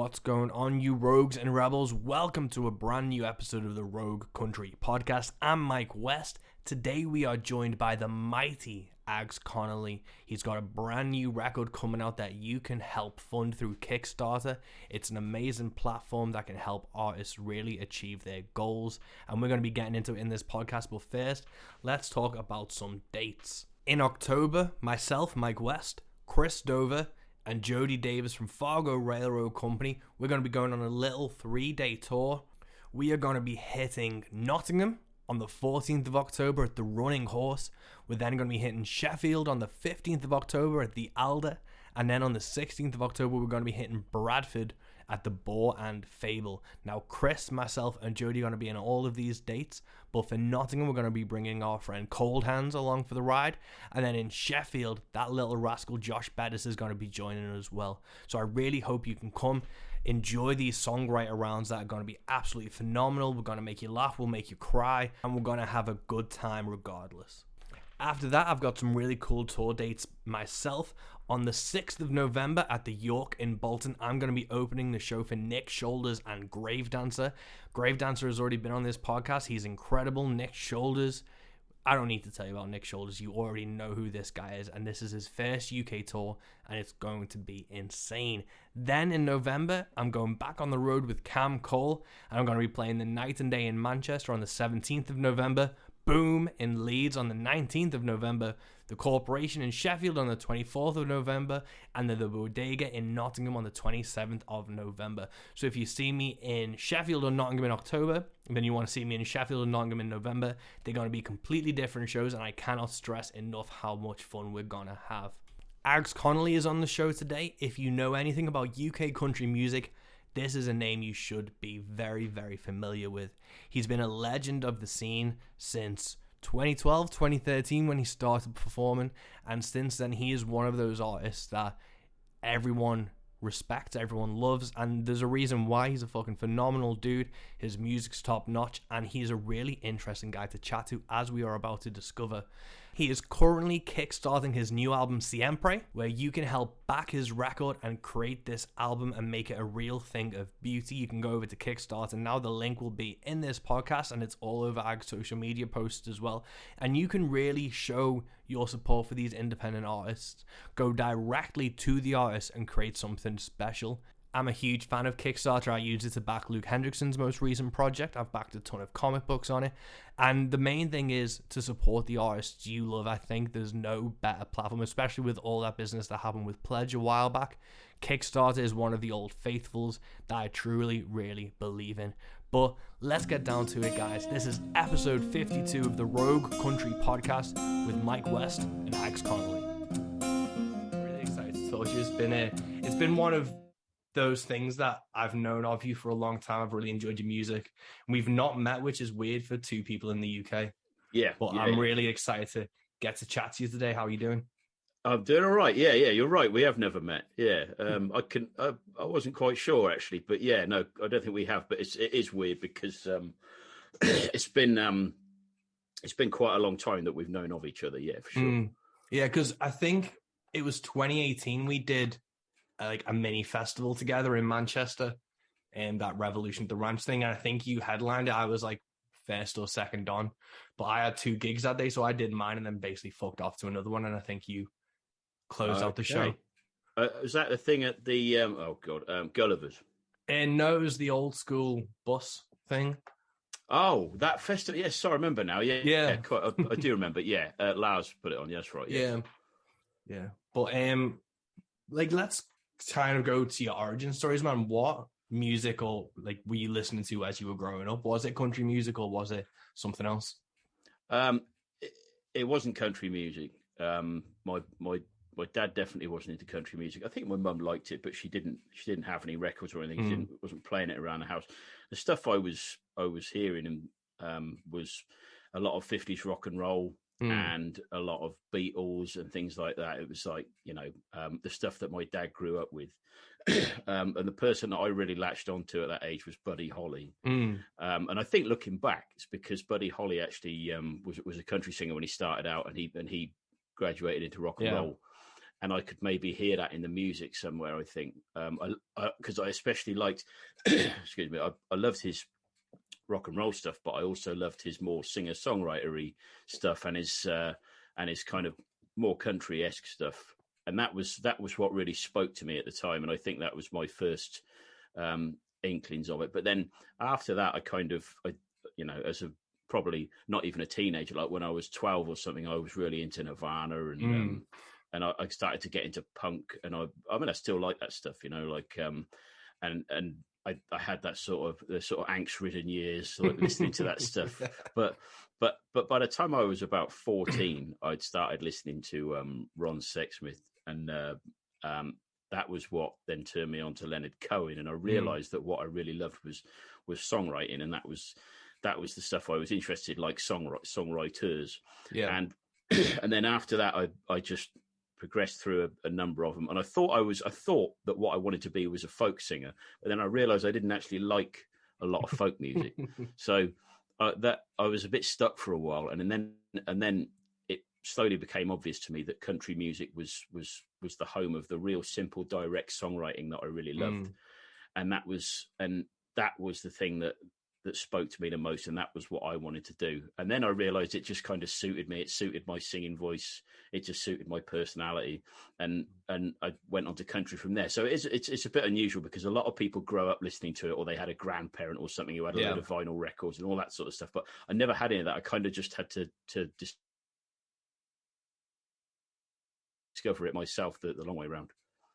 What's going on, you rogues and rebels? Welcome to a brand new episode of the Rogue Country podcast. I'm Mike West. Today we are joined by the mighty Ags Connolly. He's got a brand new record coming out that you can help fund through Kickstarter. It's an amazing platform that can help artists really achieve their goals, and we're going to be getting into it in this podcast. But first, let's talk about some dates. In October, myself, Mike West, Chris Dover, and Jody Davis from Fargo Railroad Company, we're going to be going on a little 3-day tour. We are going to be hitting Nottingham on the 14th of October at the Running Horse. We're then going to be hitting Sheffield on the 15th of October at the Alder. And then on the 16th of October, we're going to be hitting Bradford at the Boar and Fable. Now, Chris, myself, and Jody are going to be in all of these dates. But for Nottingham, we're going to be bringing our friend Cold Hands along for the ride. And then in Sheffield, that little rascal Josh Bettis is going to be joining us as well. So I really hope you can come. Enjoy these songwriter rounds that are going to be absolutely phenomenal. We're going to make you laugh, we'll make you cry, and we're going to have a good time regardless. After that, I've got some really cool tour dates myself. On the 6th of November at the York in Bolton, I'm going to be opening the show for Nick Shoulders and Grave Dancer. Grave Dancer has already been on this podcast. He's incredible. Nick Shoulders, I don't need to tell you about Nick Shoulders. You already know who this guy is, and this is his first UK tour, and it's going to be insane. Then in November, I'm going back on the road with Cam Cole, and I'm going to be playing the Night and Day in Manchester on the 17th of November, Boom in Leeds on the 19th of November, the Corporation in Sheffield on the 24th of November, and the Bodega in Nottingham on the 27th of November. So if you see me in Sheffield or Nottingham in October, and then you want to see me in Sheffield or Nottingham in November, they're going to be completely different shows, and I cannot stress enough how much fun we're going to have. Ags Connolly is on the show today. If you know anything about UK country music, this is a name you should be very, very familiar with. He's been a legend of the scene since 2012, 2013 when he started performing, and since then he is one of those artists that everyone respects, everyone loves, and there's a reason why. He's a fucking phenomenal dude. His music's top notch, and he's a really interesting guy to chat to, as we are about to discover. He is currently kickstarting his new album Siempre, where you can help back his record and create this album and make it a real thing of beauty. You can go over to Kickstarter now. The link will be in this podcast, and it's all over Ag's social media posts as well. And you can really show your support for these independent artists. Go directly to the artist and create something special. I'm a huge fan of Kickstarter. I use it to back Luke Hendrickson's most recent project. I've backed a ton of comic books on it. And the main thing is to support the artists you love. I think there's no better platform, especially with all that business that happened with Pledge a while back. Kickstarter is one of the old faithfuls that I truly, really believe in. But let's get down to it, guys. This is episode 52 of the Rogue Country podcast with Mike West and Ags Connolly. Really excited to talk to you. It's been one of those things that I've known of you for a long time. I've really enjoyed your music. We've not met, which is weird for two people in the UK. But I'm really excited to get to chat to you today. How are you doing? I'm doing all right. Yeah, you're right. We have never met. I wasn't quite sure actually, but no, I don't think we have. But it is weird because it's been quite a long time that we've known of each other. Yeah, for sure. Yeah, because I think it was 2018 we did like a mini festival together in Manchester, and that Revolution at the Ranch thing. And I think you headlined it. I was like first or second on, but I had 2 gigs that day, so I did mine and then basically fucked off to another one. And I think you closed out the show. Was that the thing at the Gulliver's? And no, it was the old school bus thing. Oh, that festival. Yes, I remember now. Yeah. I do remember. Yeah, Lars put it on. Yes, right. Yeah. But like, let's kind of go to your origin stories, man. What music or like were you listening to as you were growing up? Was it country music or was it something else? It wasn't country music. My dad definitely wasn't into country music. I think my mum liked it, but she didn't have any records or anything. She wasn't playing it around the house. The stuff I was hearing was a lot of 50s rock and roll and a lot of Beatles and things like that. It was like, the stuff that my dad grew up with. And the person that I really latched onto at that age was Buddy Holly. And I think looking back, it's because Buddy Holly actually was a country singer when he started out, and he graduated into rock and roll. and I could maybe hear that in the music somewhere. I think because I especially liked, excuse me, I loved his rock and roll stuff, but I also loved his more singer songwritery stuff and his kind of more country-esque stuff. And that was what really spoke to me at the time, and I think that was my first inklings of it. But then after that, as a probably not even a teenager, like when I was 12 or something, I was really into Nirvana and I started to get into punk, and I still like that stuff, and I had that sort of angst-ridden years, like listening to that stuff. But by the time I was about 14, I'd started listening to Ron Sexsmith, and that was what then turned me on to Leonard Cohen, and I realised that what I really loved was songwriting, and that was the stuff I was interested in, like songwriters. Yeah. And then after that, I just progressed through a number of them, and I thought that what I wanted to be was a folk singer, but then I realized I didn't actually like a lot of folk music. So that I was a bit stuck for a while, and then it slowly became obvious to me that country music was the home of the real simple, direct songwriting that I really loved. And that was the thing that spoke to me the most, and that was what I wanted to do. And then I realized it just kind of suited me. It suited my singing voice. It just suited my personality, and I went on to country from there. So it's a bit unusual because a lot of people grow up listening to it, or they had a grandparent or something who had a load of vinyl records and all that sort of stuff. But I never had any of that. I kind of just had to discover it myself the long way around.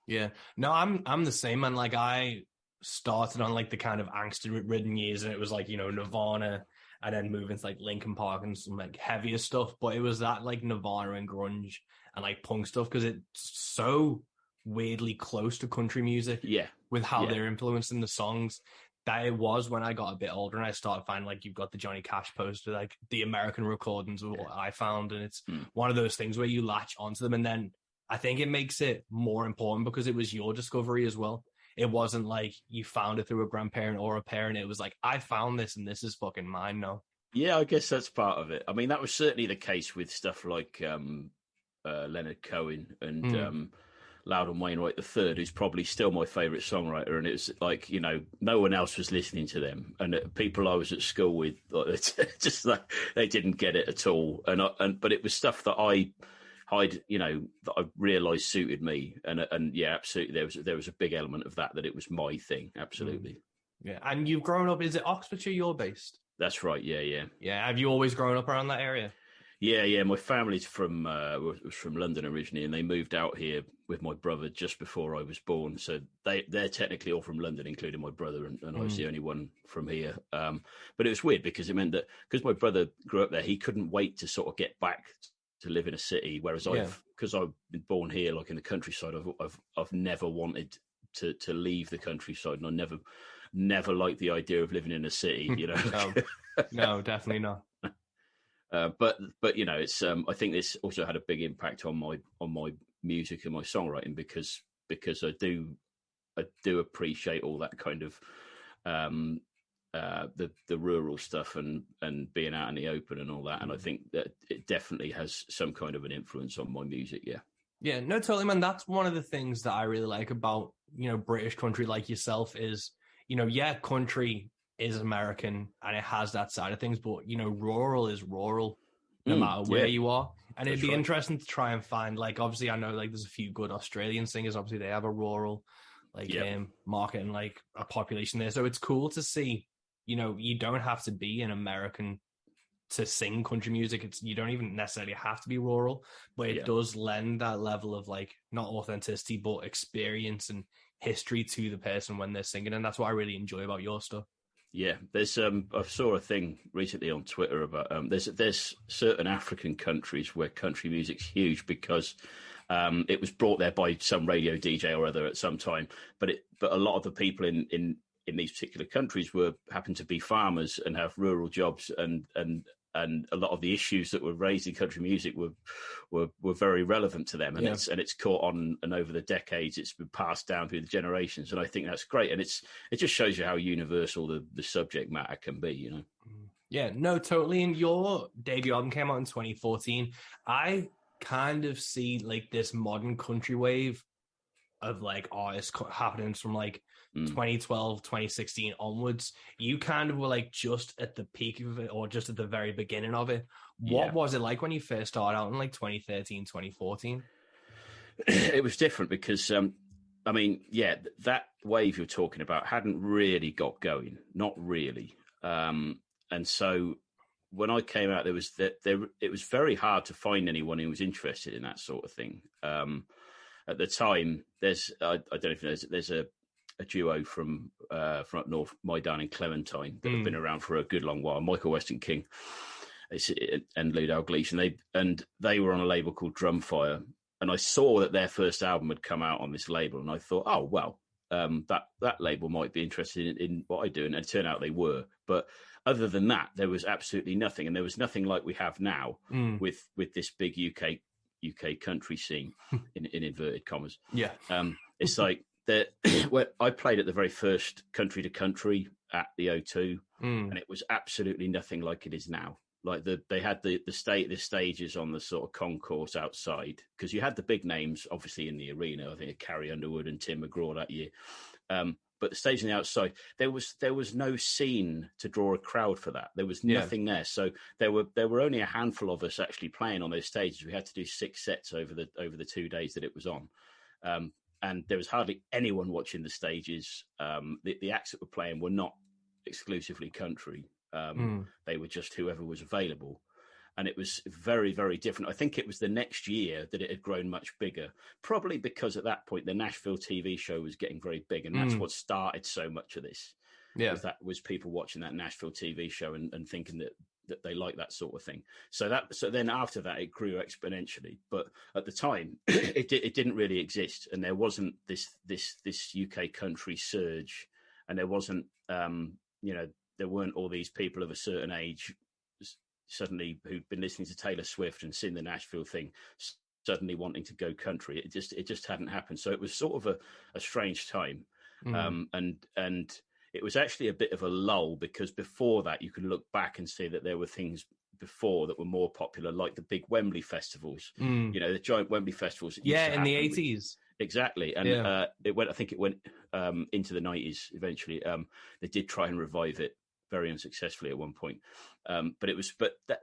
Yeah, no, I'm the same, man. Like I started on like the kind of angst-ridden years, and it was like, Nirvana, and then moving to like Linkin Park and some like heavier stuff. But it was that like Nirvana and grunge and like punk stuff, because it's so weirdly close to country music. Yeah, with how they're influencing the songs. That it was when I got a bit older and I started finding like you've got the Johnny Cash poster, like the American recordings of what I found, and it's one of those things where you latch onto them, and then I think it makes it more important because it was your discovery as well. It wasn't like you found it through a grandparent or a parent. It was like, I found this and this is fucking mine now. Yeah, I guess that's part of it. I mean, that was certainly the case with stuff like Leonard Cohen and Loudon Wainwright III, who's probably still my favourite songwriter. And it was like, no one else was listening to them. And people I was at school with, like, just like, they didn't get it at all. But it was stuff that that I realised suited me, and yeah, absolutely, there was a big element of that it was my thing, absolutely. Yeah, and you've grown up. Is it Oxfordshire you're based? That's right. Yeah. Have you always grown up around that area? Yeah. My family's was from London originally, and they moved out here with my brother just before I was born. So they're technically all from London, including my brother, and I was the only one from here. But it was weird because it meant that because my brother grew up there, he couldn't wait to sort of get back to live in a city, whereas because I've been born here, like in the countryside, I've never wanted to leave the countryside, and I never liked the idea of living in a city. No, definitely not. But it's I think this also had a big impact on my music and my songwriting because I do appreciate all that kind of the rural stuff and being out in the open and all that, and I think that it definitely has some kind of an influence on my music. Yeah, no, totally, man. That's one of the things that I really like about British country like yourself is country is American and it has that side of things, but rural is rural no matter where you are. And it'd be interesting to try and find, like, obviously I know like there's a few good Australian singers, obviously they have a rural market and like a population there, so it's cool to see you don't have to be an American to sing country music. You don't even necessarily have to be rural, but it does lend that level of like not authenticity but experience and history to the person when they're singing, and that's what I really enjoy about your stuff. Yeah, there's I saw a thing recently on Twitter about there's certain African countries where country music's huge because it was brought there by some radio DJ or other at some time, but a lot of the people in these particular countries happen to be farmers and have rural jobs, and a lot of the issues that were raised in country music were very relevant to them, and it's caught on, and over the decades it's been passed down through the generations, and I think that's great, and it just shows you how universal the subject matter can be. Yeah, no, totally. And your debut album came out in 2014. I kind of see like this modern country wave of like artists happening from like 2012, 2016 onwards. You kind of were like just at the peak of it, or just at the very beginning of it. What was it like when you first started out in like 2013, 2014? It was different because, I mean, yeah, that wave you're talking about hadn't really got going, not really. And so when I came out, it was very hard to find anyone who was interested in that sort of thing. At the time, I don't know if there's a duo from up north, My Darling Clementine, that have been around for a good long while. Michael Weston King and Lou Dalglish, and they were on a label called Drumfire. And I saw that their first album had come out on this label, and I thought, oh well, that label might be interested in what I do, and it turned out they were. But other than that, there was absolutely nothing, and there was nothing like we have now with this big UK country scene in inverted commas. Yeah, it's like that. Well, I played at the very first Country to Country at the O2, and it was absolutely nothing like it is now. Like they had the stages on the sort of concourse outside, because you had the big names obviously in the arena. I think Carrie Underwood and Tim McGraw that year, but the stage on the outside, there was no scene to draw a crowd for that. There was nothing there, so there were only a handful of us actually playing on those stages. We had to do 6 sets over the 2 days that it was on, and there was hardly anyone watching the stages. The acts that were playing were not exclusively country. They were just whoever was available, and it was very, very different. I think it was the next year that it had grown much bigger, probably because at that point the Nashville TV show was getting very big, and that's what started so much of this. Yeah, was people watching that Nashville TV show and thinking that they like that sort of thing. So then after that it grew exponentially, but at the time it didn't really exist, and there wasn't this UK country surge, and there wasn't there weren't all these people of a certain age suddenly who'd been listening to Taylor Swift and seen the Nashville thing suddenly wanting to go country. It just hadn't happened. So it was sort of a strange time. And it was actually a bit of a lull, because before that you can look back and see that there were things before that were more popular, like the big Wembley festivals, the giant Wembley festivals. In the 80s. Exactly. And it went into the 90s eventually. They did try and revive it very unsuccessfully at one point.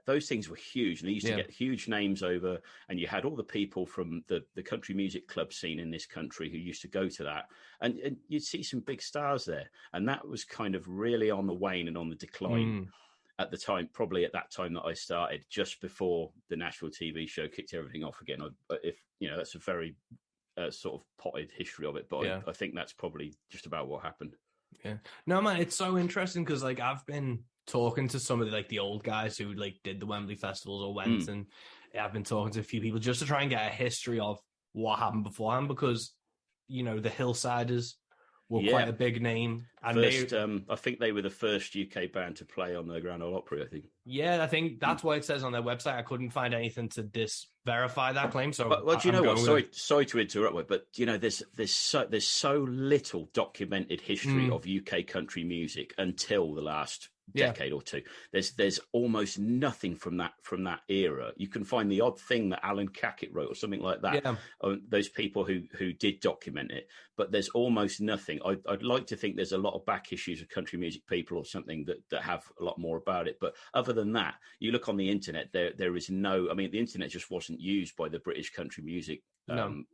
Those things were huge, and they used to get huge names over, and you had all the people from the country music club scene in this country who used to go to that, and you'd see some big stars there, and that was kind of really on the wane and on the decline at the time, probably at that time that I started, just before the Nashville TV show kicked everything off again. That's a very sort of potted history of it, but I think that's probably just about what happened. Yeah, no, man, it's so interesting, because like I've been talking to some of the old guys who like did the Wembley festivals or went, and I've been talking to a few people just to try and get a history of what happened beforehand, because the Hillsiders were quite a big name. And I think they were the first UK band to play on the Grand Ole Opry, I think. Yeah, I think that's what it says on their website. I couldn't find anything to verify that claim. So, well, do you know what? Sorry to interrupt, but there's so little documented history of UK country music until the last decade or two. There's almost nothing from that era. You can find the odd thing that Alan Cackett wrote or something like that. Those people who did document it, but there's almost nothing. I'd like to think there's a lot of back issues of country music people or something that have a lot more about it. But other than that, you look on the internet, there is no. I mean, the internet just wasn't used by the British country music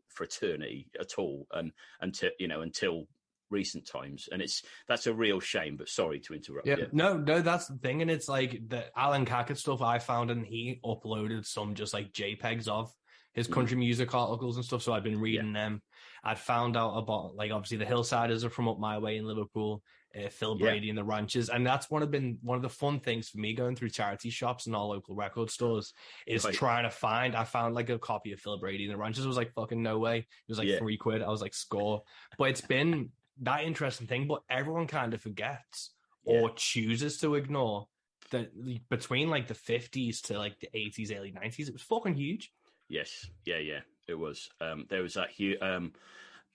fraternity at all, and until recent times, and that's a real shame. But sorry to interrupt. No, that's the thing. And it's like the Alan Cackett stuff I found, and he uploaded some just like JPEGs of his country music articles and stuff, so I've been reading them. I'd found out about, like, obviously the Hillsiders are from up my way in Liverpool, Phil Brady and the Ranches, and that's one of the fun things for me going through charity shops and all local record stores is trying to find. I found like a copy of Phil Brady and the Ranches. I was like, fucking no way. It was like £3. I was like, score. But it's been that interesting thing, but everyone kind of forgets or chooses to ignore that between like the 50s to like the 80s, early 90s, it was fucking huge. Yes, yeah, it was. There was that huge.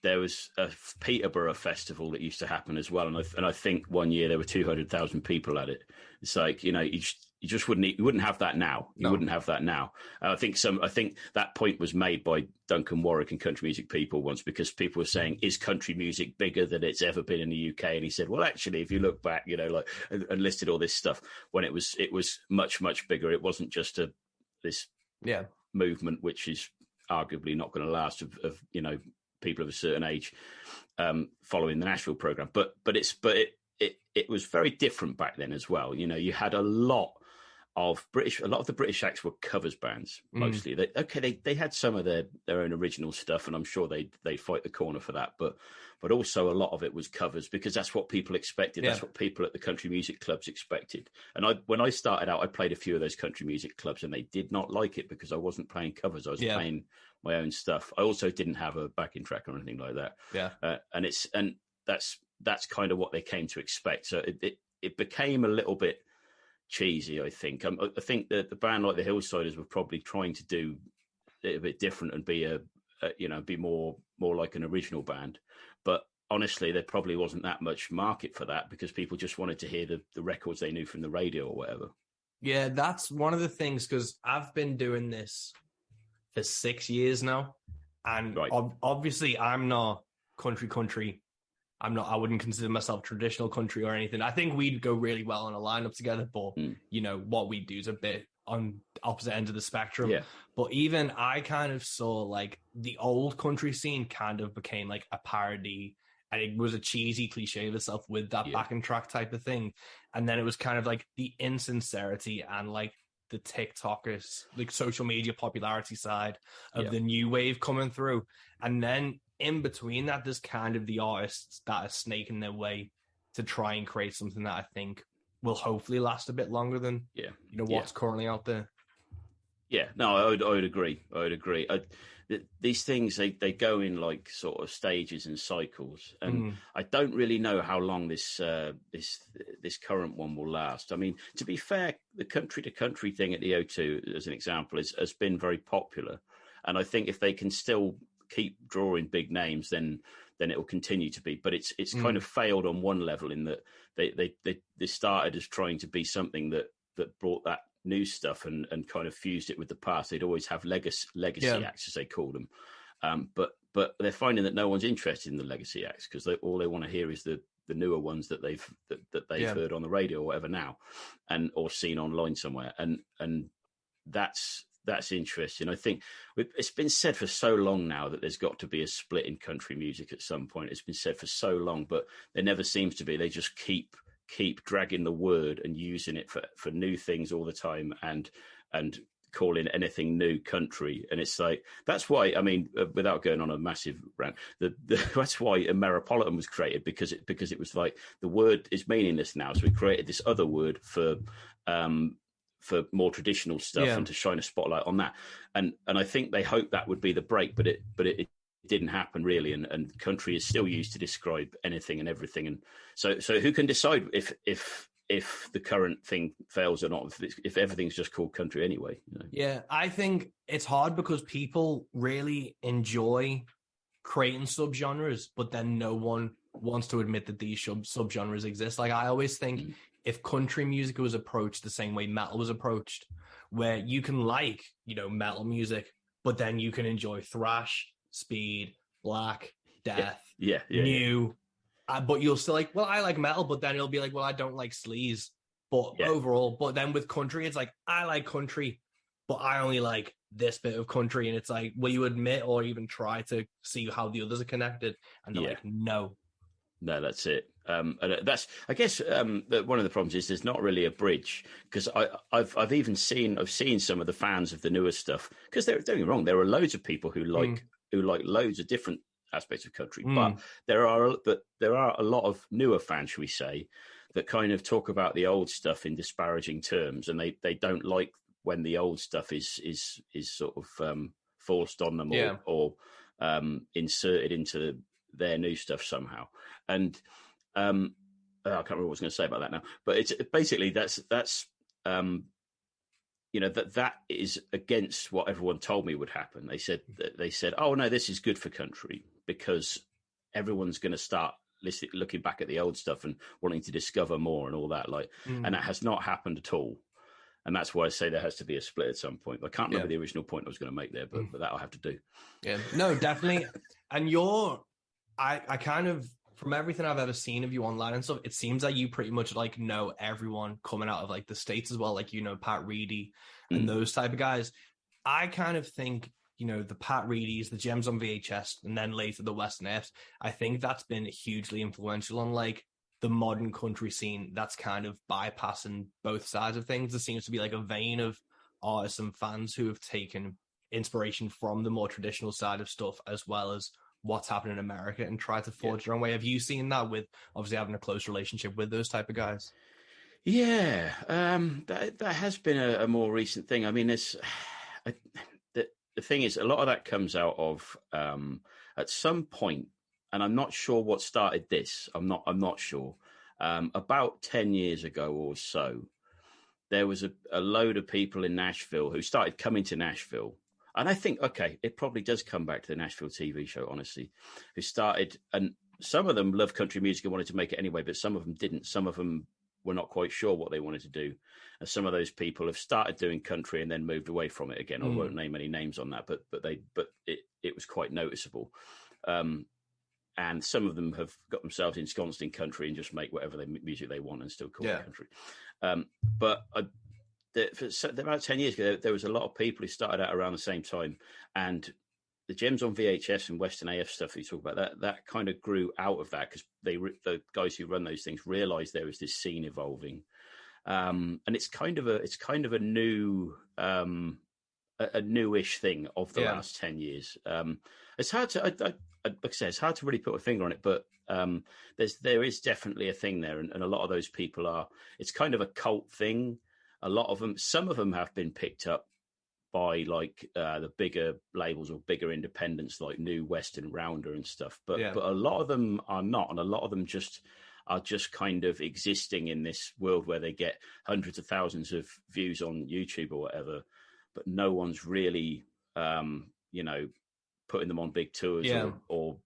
there was a Peterborough festival that used to happen as well, and I think one year there were 200,000 people at it. It's like, you just wouldn't have that now. You wouldn't have that now. I think that point was made by Duncan Warwick and Country Music People once, because people were saying, is country music bigger than it's ever been in the UK? And he said, well, actually, if you look back, and listed all this stuff, when it was much, much bigger. It wasn't just this movement, which is arguably not going to last, of people of a certain age following the Nashville program, but it was very different back then as well. You had a lot of the British acts were covers bands mostly. They had some of their own original stuff, and I'm sure they fight the corner for that, but also a lot of it was covers, because that's what people expected. That's what people at the country music clubs expected. And when I started out, I played a few of those country music clubs, and they did not like it because I wasn't playing covers. I was playing my own stuff. I also didn't have a backing track or anything like that. And that's kind of what they came to expect. So it became a little bit cheesy, I think. I think that the band like the Hillsiders were probably trying to do it a bit different and be be more like an original band. But honestly, there probably wasn't that much market for that, because people just wanted to hear the records they knew from the radio or whatever. Yeah, that's one of the things, because I've been doing this for 6 years now, and obviously I'm not country. I wouldn't consider myself traditional country or anything. I think we'd go really well in a lineup together, but what we do is a bit on opposite ends of the spectrum. Yeah. But even I kind of saw like the old country scene kind of became like a parody, and it was a cheesy cliche of itself with that backing track type of thing. And then it was kind of like the insincerity and like the TikTokers, like social media popularity side of the new wave coming through. And then in between that, there's kind of the artists that are snaking their way to try and create something that I think will hopefully last a bit longer than what's currently out there. Yeah, no, I would agree. These things, they go in like sort of stages and cycles, and I don't really know how long this current one will last. I mean, to be fair, the country to country thing at the O2, as an example, has been very popular, and I think if they can still keep drawing big names, then it will continue to be. But it's kind of failed on one level, in that they started as trying to be something that brought that new stuff and kind of fused it with the past. They'd always have legacy acts, as they call them, but they're finding that no one's interested in the legacy acts, because all they want to hear is the newer ones that they've heard on the radio or whatever now, or seen online somewhere, and that's interesting. I think it's been said for so long now that there's got to be a split in country music at some point. It's been said for so long, but there never seems to be. They just keep dragging the word and using it for new things all the time, and calling anything new country. And it's like, that's why, I mean, without going on a massive rant, that's why Ameripolitan was created, because it was like, the word is meaningless now, so we created this other word for more traditional stuff, and to shine a spotlight on that. And I think they hoped that would be the break, but it didn't happen really, and country is still used to describe anything and everything. And so who can decide if the current thing fails or not, if everything's just called country anyway? Yeah, I think it's hard because people really enjoy creating subgenres, but then no one wants to admit that these subgenres exist. Like, I always think if country music was approached the same way metal was approached, where you can like, metal music, but then you can enjoy thrash, speed, black, death, new, but you'll still like, well, I like metal, but then it'll be like, well, I don't like sleaze, but overall. But then with country, it's like, I like country, but I only like this bit of country. And it's like, will you admit or even try to see how the others are connected? And they're like, no, that's it. And that's, I guess, one of the problems is there's not really a bridge, because I've even seen some of the fans of the newer stuff, because don't get me wrong, there are loads of people who like loads of different aspects of country, but there are a lot of newer fans, shall we say, that kind of talk about the old stuff in disparaging terms, and they don't like when the old stuff is sort of forced on them or inserted into their new stuff somehow. And I can't remember what I was going to say about that now, but it's basically that is against what everyone told me would happen. They said, oh no, this is good for country, because everyone's going to start looking back at the old stuff and wanting to discover more and all that. And that has not happened at all. And that's why I say there has to be a split at some point. I can't remember the original point I was going to make there, but that I'll have to do. Yeah, no, definitely. And I kind of, from everything I've ever seen of you online and stuff, it seems like you pretty much like know everyone coming out of like the States as well. Like, you know, Pat Reedy and those type of guys. I kind of think, you know, the Pat Reedys, the Gems on VHS, and then later the Western Fs, I think that's been hugely influential on like the modern country scene that's kind of bypassing both sides of things. There seems to be like a vein of artists and fans who have taken inspiration from the more traditional side of stuff as well as what's happening in America and try to forge their own way. Have you seen that with obviously having a close relationship with those type of guys? Yeah, that has been a more recent thing. I mean, the thing is, a lot of that comes out of at some point, and I'm not sure what started this. I'm not sure. About 10 years ago or so, there was a load of people in Nashville who started coming to Nashville. And I think, okay, it probably does come back to the Nashville TV show, honestly, who started, and some of them loved country music and wanted to make it anyway, but some of them didn't. Some of them were not quite sure what they wanted to do. And some of those people have started doing country and then moved away from it again. I won't name any names on that, but it was quite noticeable. And some of them have got themselves ensconced in country and just make whatever music they want and still call it country. About 10 years ago, there was a lot of people who started out around the same time, and the Gems on VHS and Western AF stuff that you talk about, that kind of grew out of that because the guys who run those things realized there was this scene evolving, and it's kind of a new a newish thing of the last 10 years. It's hard to like I say, it's hard to really put a finger on it, but there is definitely a thing there, and a lot of those people are. It's kind of a cult thing. A lot of them, some of them have been picked up by like the bigger labels or bigger independents like New Western Rounder and stuff, but a lot of them are not, and a lot of them are just kind of existing in this world where they get hundreds of thousands of views on YouTube or whatever, but no one's really putting them on big tours or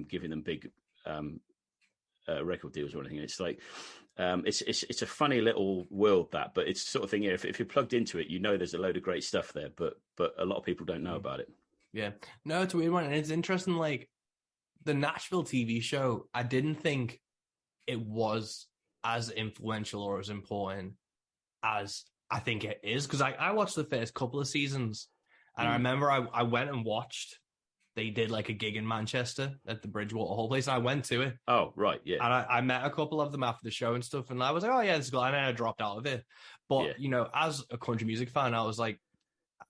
giving them big record deals or anything. It's like it's a funny little world but it's the sort of thing. If you're plugged into it, you know there's a load of great stuff there, but a lot of people don't know about it. Yeah, no, it's a weird one, and it's interesting. Like the Nashville TV show, I didn't think it was as influential or as important as I think it is, because I watched the first couple of seasons, and I remember I went and watched. They did like a gig in Manchester at the Bridgewater Hall place, and I went to it. Oh, right, yeah. And I met a couple of them after the show and stuff, and I was like, oh, yeah, this is cool. And then I dropped out of it. But, you know, as a country music fan, I was like,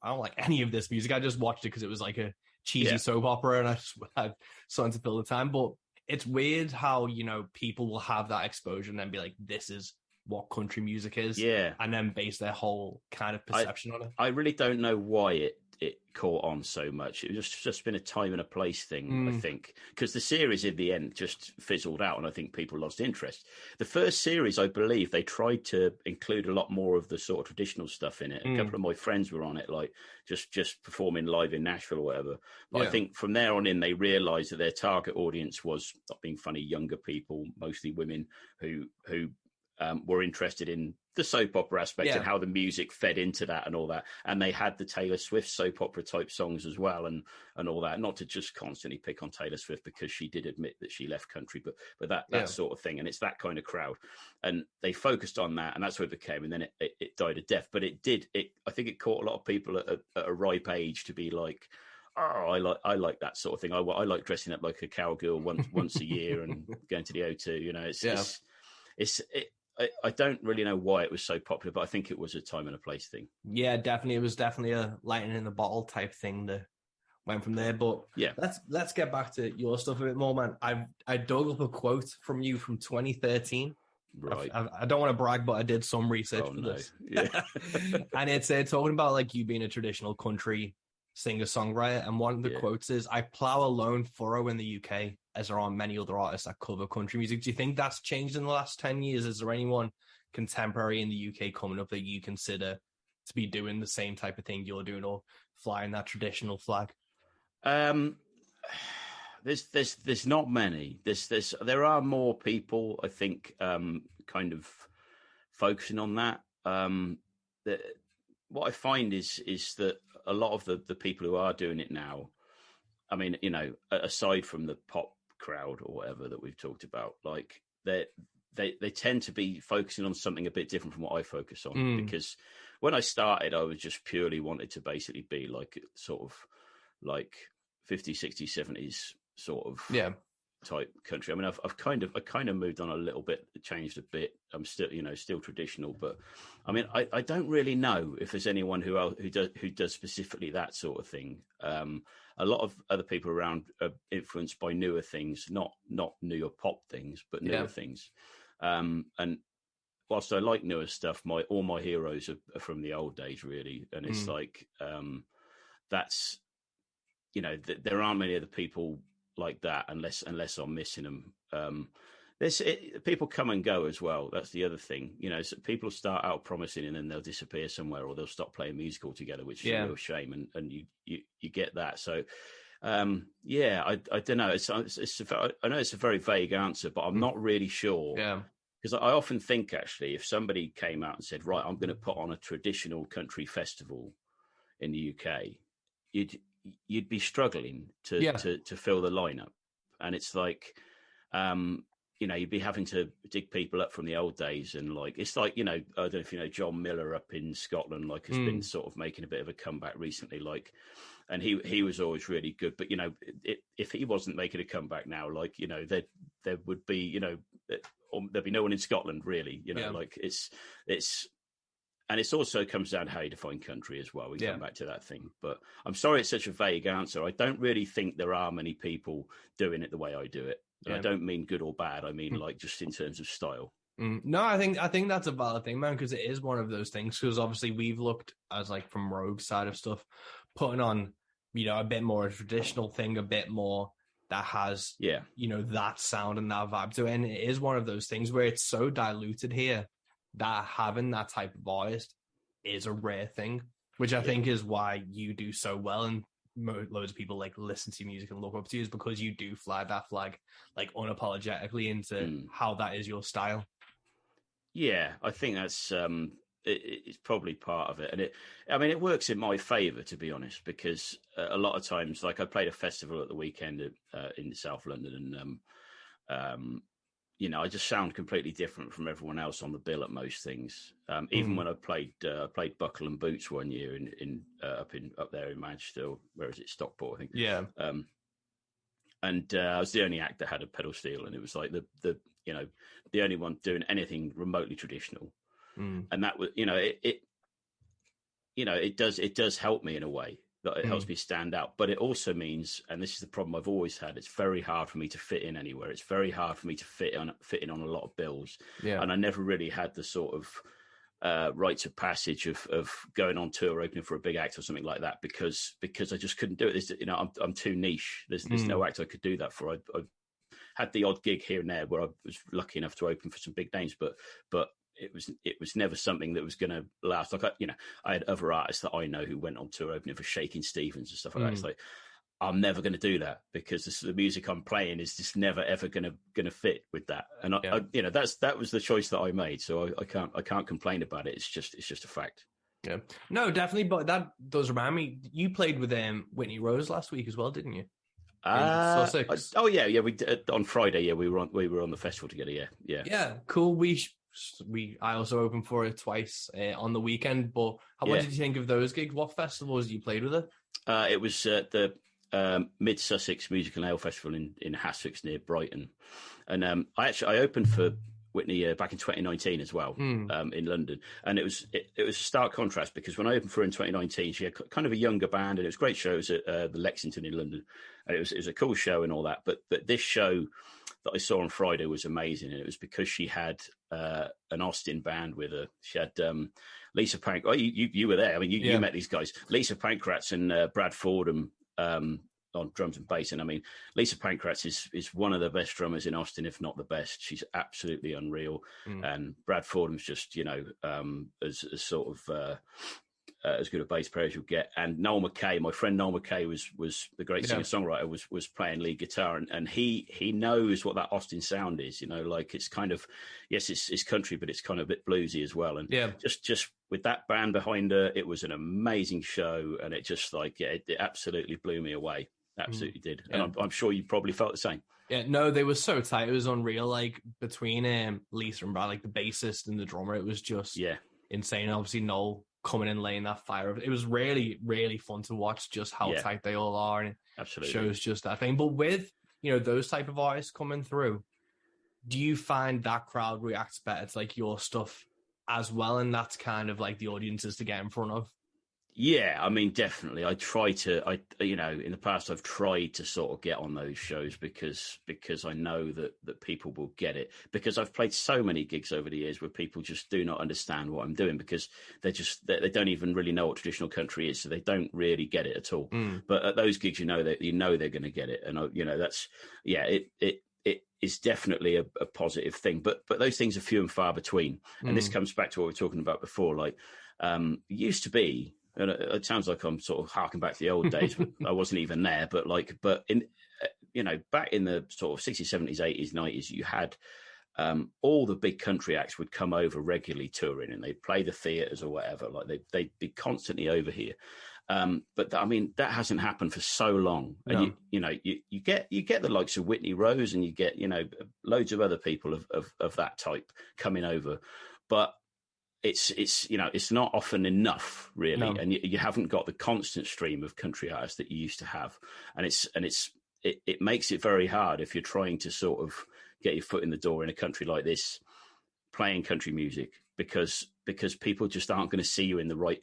I don't like any of this music. I just watched it because it was like a cheesy soap opera, and I just had something to fill the time. But it's weird how, you know, people will have that exposure and then be like, this is what country music is. Yeah. And then base their whole kind of perception on it. I really don't know why it caught on so much. It was just been a time and a place thing, I think, because the series in the end just fizzled out, and I think people lost interest. The first series, I believe, they tried to include a lot more of the sort of traditional stuff in it. A couple of my friends were on it, like just performing live in Nashville or whatever. But I think from there on in, they realised that their target audience was, not being funny, younger people, mostly women who were interested in the soap opera aspect and how the music fed into that and all that. And they had the Taylor Swift soap opera type songs as well and all that. Not to just constantly pick on Taylor Swift, because she did admit that she left country, but that sort of thing. And it's that kind of crowd. And they focused on that, and that's what it became. And then it died a death. But I think it caught a lot of people at a ripe age to be like, oh, I like that sort of thing. I like dressing up like a cowgirl once a year and going to the O2. You know, I don't really know why it was so popular, but I think it was a time and a place thing. Yeah, definitely. It was definitely a lightning in the bottle type thing that went from there. But let's get back to your stuff a bit more, man. I dug up a quote from you from 2013. Right. I don't want to brag, but I did some research for this. Yeah. And it's talking about like you being a traditional country singer-songwriter, and one of the quotes is, I plow a lone furrow in the UK as there are many other artists that cover country music. Do you think that's changed in the last 10 years? Is there anyone contemporary in the UK coming up that you consider to be doing the same type of thing you're doing, or flying that traditional flag? There's not many. There are more people, I think, kind of focusing on that. What I find is that a lot of the people who are doing it now, I mean, aside from the pop crowd or whatever that we've talked about, like they tend to be focusing on something a bit different from what I focus on. Because when I started, I was just purely wanted to basically be like sort of like 50s, 60s, 70s sort of type country. I mean, I've kind of moved on a little bit, changed a bit. I'm still, still traditional, but I mean, I don't really know if there's anyone who does specifically that sort of thing. A lot of other people around are influenced by newer things, not newer pop things, but newer things. And whilst I like newer stuff, all my heroes are from the old days, really. And it's like that's, there aren't many other people like that unless I'm missing them. People come and go as well. That's the other thing. So people start out promising and then they'll disappear somewhere, or they'll stop playing music altogether, which is a real shame. And you get that. So I don't know. I know it's a very vague answer, but I'm not really sure. Yeah. Because I often think, actually, if somebody came out and said, right, I'm going to put on a traditional country festival in the UK, you'd be struggling to fill the lineup. And it's like, you'd be having to dig people up from the old days. And like, it's like, I don't know if you know John Miller up in Scotland, like has been sort of making a bit of a comeback recently, like, and he was always really good. But, if he wasn't making a comeback now, like, there would be, there'd be no one in Scotland really, like it's, and it's also comes down to how you define country as well. We come back to that thing, but I'm sorry it's such a vague answer. I don't really think there are many people doing it the way I do it. And I don't mean good or bad. I mean like just in terms of style. No, I think that's a valid thing, man, because it is one of those things. Because obviously we've looked as like from Rogue's side of stuff, putting on a bit more a traditional thing, a bit more that has that sound and that vibe to it. And it is one of those things where it's so diluted here that having that type of artist is a rare thing, which I think is why you do so well, and loads of people like listen to your music and look up to you, is because you do fly that flag like unapologetically into how that is your style. Yeah, I think that's it's probably part of it, and it works in my favor, to be honest, because a lot of times, like I played a festival at the weekend in South London, and I just sound completely different from everyone else on the bill at most things. Even when I played Buckle and Boots one year up there in Manchester, where is it, Stockport, I think. Yeah. And I was the only act that had a pedal steel, and it was like the only one doing anything remotely traditional. And that was, it does help me in a way that it helps me stand out, but it also means, and this is the problem I've always had, it's very hard for me to fit in anywhere. It's very hard for me to fit in on a lot of bills. And I never really had the sort of rites of passage of going on tour opening for a big act or something like that, because I just couldn't do it. I'm too niche. There's no act I could do that for. I've had the odd gig here and there where I was lucky enough to open for some big names, but it was never something that was going to last. Like I had other artists that I know who went on tour opening for Shaking Stevens and stuff like that. It's like, I'm never going to do that because the music I'm playing is just never ever going to fit with that. And that was the choice that I made. So I can't complain about it. It's just a fact. Yeah, no, definitely. But that does remind me, you played with Whitney Rose last week as well, didn't you? Sussex. We did, on Friday. Yeah, we were on the festival together. Yeah. Cool. I also opened for it twice on the weekend. But what did you think of those gigs? What festivals you played with it? It was the Mid Sussex Music and Ale Festival in Hassocks near Brighton, and I opened for Whitney back in 2019 as well in London, and it was a stark contrast because when I opened for her in 2019, she had kind of a younger band, and it was a great show. It was at the Lexington in London, and it was a cool show and all that. But this show that I saw on Friday was amazing, and it was because she had an Austin band with her. She had Lisa Pank. Oh, you were there. I mean, you met these guys, Lisa Pankratz and Brad Fordham on drums and bass. And I mean, Lisa Pankratz is one of the best drummers in Austin, if not the best. She's absolutely unreal. And Brad Fordham's just, as sort of as good a bass player as you'll get. And Noel McKay, my friend Noel McKay, was the great singer-songwriter, was playing lead guitar, and he knows what that Austin sound is. Like it's kind of, yes, it's country, but it's kind of a bit bluesy as well. And just with that band behind her, it was an amazing show, and it just like it absolutely blew me away. Absolutely did. And I'm sure you probably felt the same. Yeah, no, they were so tight. It was unreal. Like between Lisa and Brad, like the bassist and the drummer, it was just insane. And obviously Noel coming in, laying that fire. It was really, really fun to watch just how tight they all are, and it shows just that thing. But with those type of artists coming through, do you find that crowd reacts better to like your stuff as well, and that's kind of like the audiences to get in front of? Yeah, I mean, definitely. In the past, I've tried to sort of get on those shows because I know that people will get it, because I've played so many gigs over the years where people just do not understand what I'm doing, because they don't even really know what traditional country is. So they don't really get it at all. But at those gigs, they're going to get it. And it is definitely a positive thing, but those things are few and far between. And this comes back to what we were talking about before. Like, it used to be, and it sounds like I'm sort of harking back to the old days. I wasn't even there, but in back in the sort of 60s, 70s, 80s, 90s, you had all the big country acts would come over regularly touring, and they'd play the theaters or whatever. Like they'd be constantly over here. But I mean, that hasn't happened for so long. And you get the likes of Whitney Rose, and you get loads of other people of that type coming over, but it's not often enough, really. And you haven't got the constant stream of country artists that you used to have, and it makes it very hard if you're trying to sort of get your foot in the door in a country like this, playing country music, because people just aren't going to see you in the right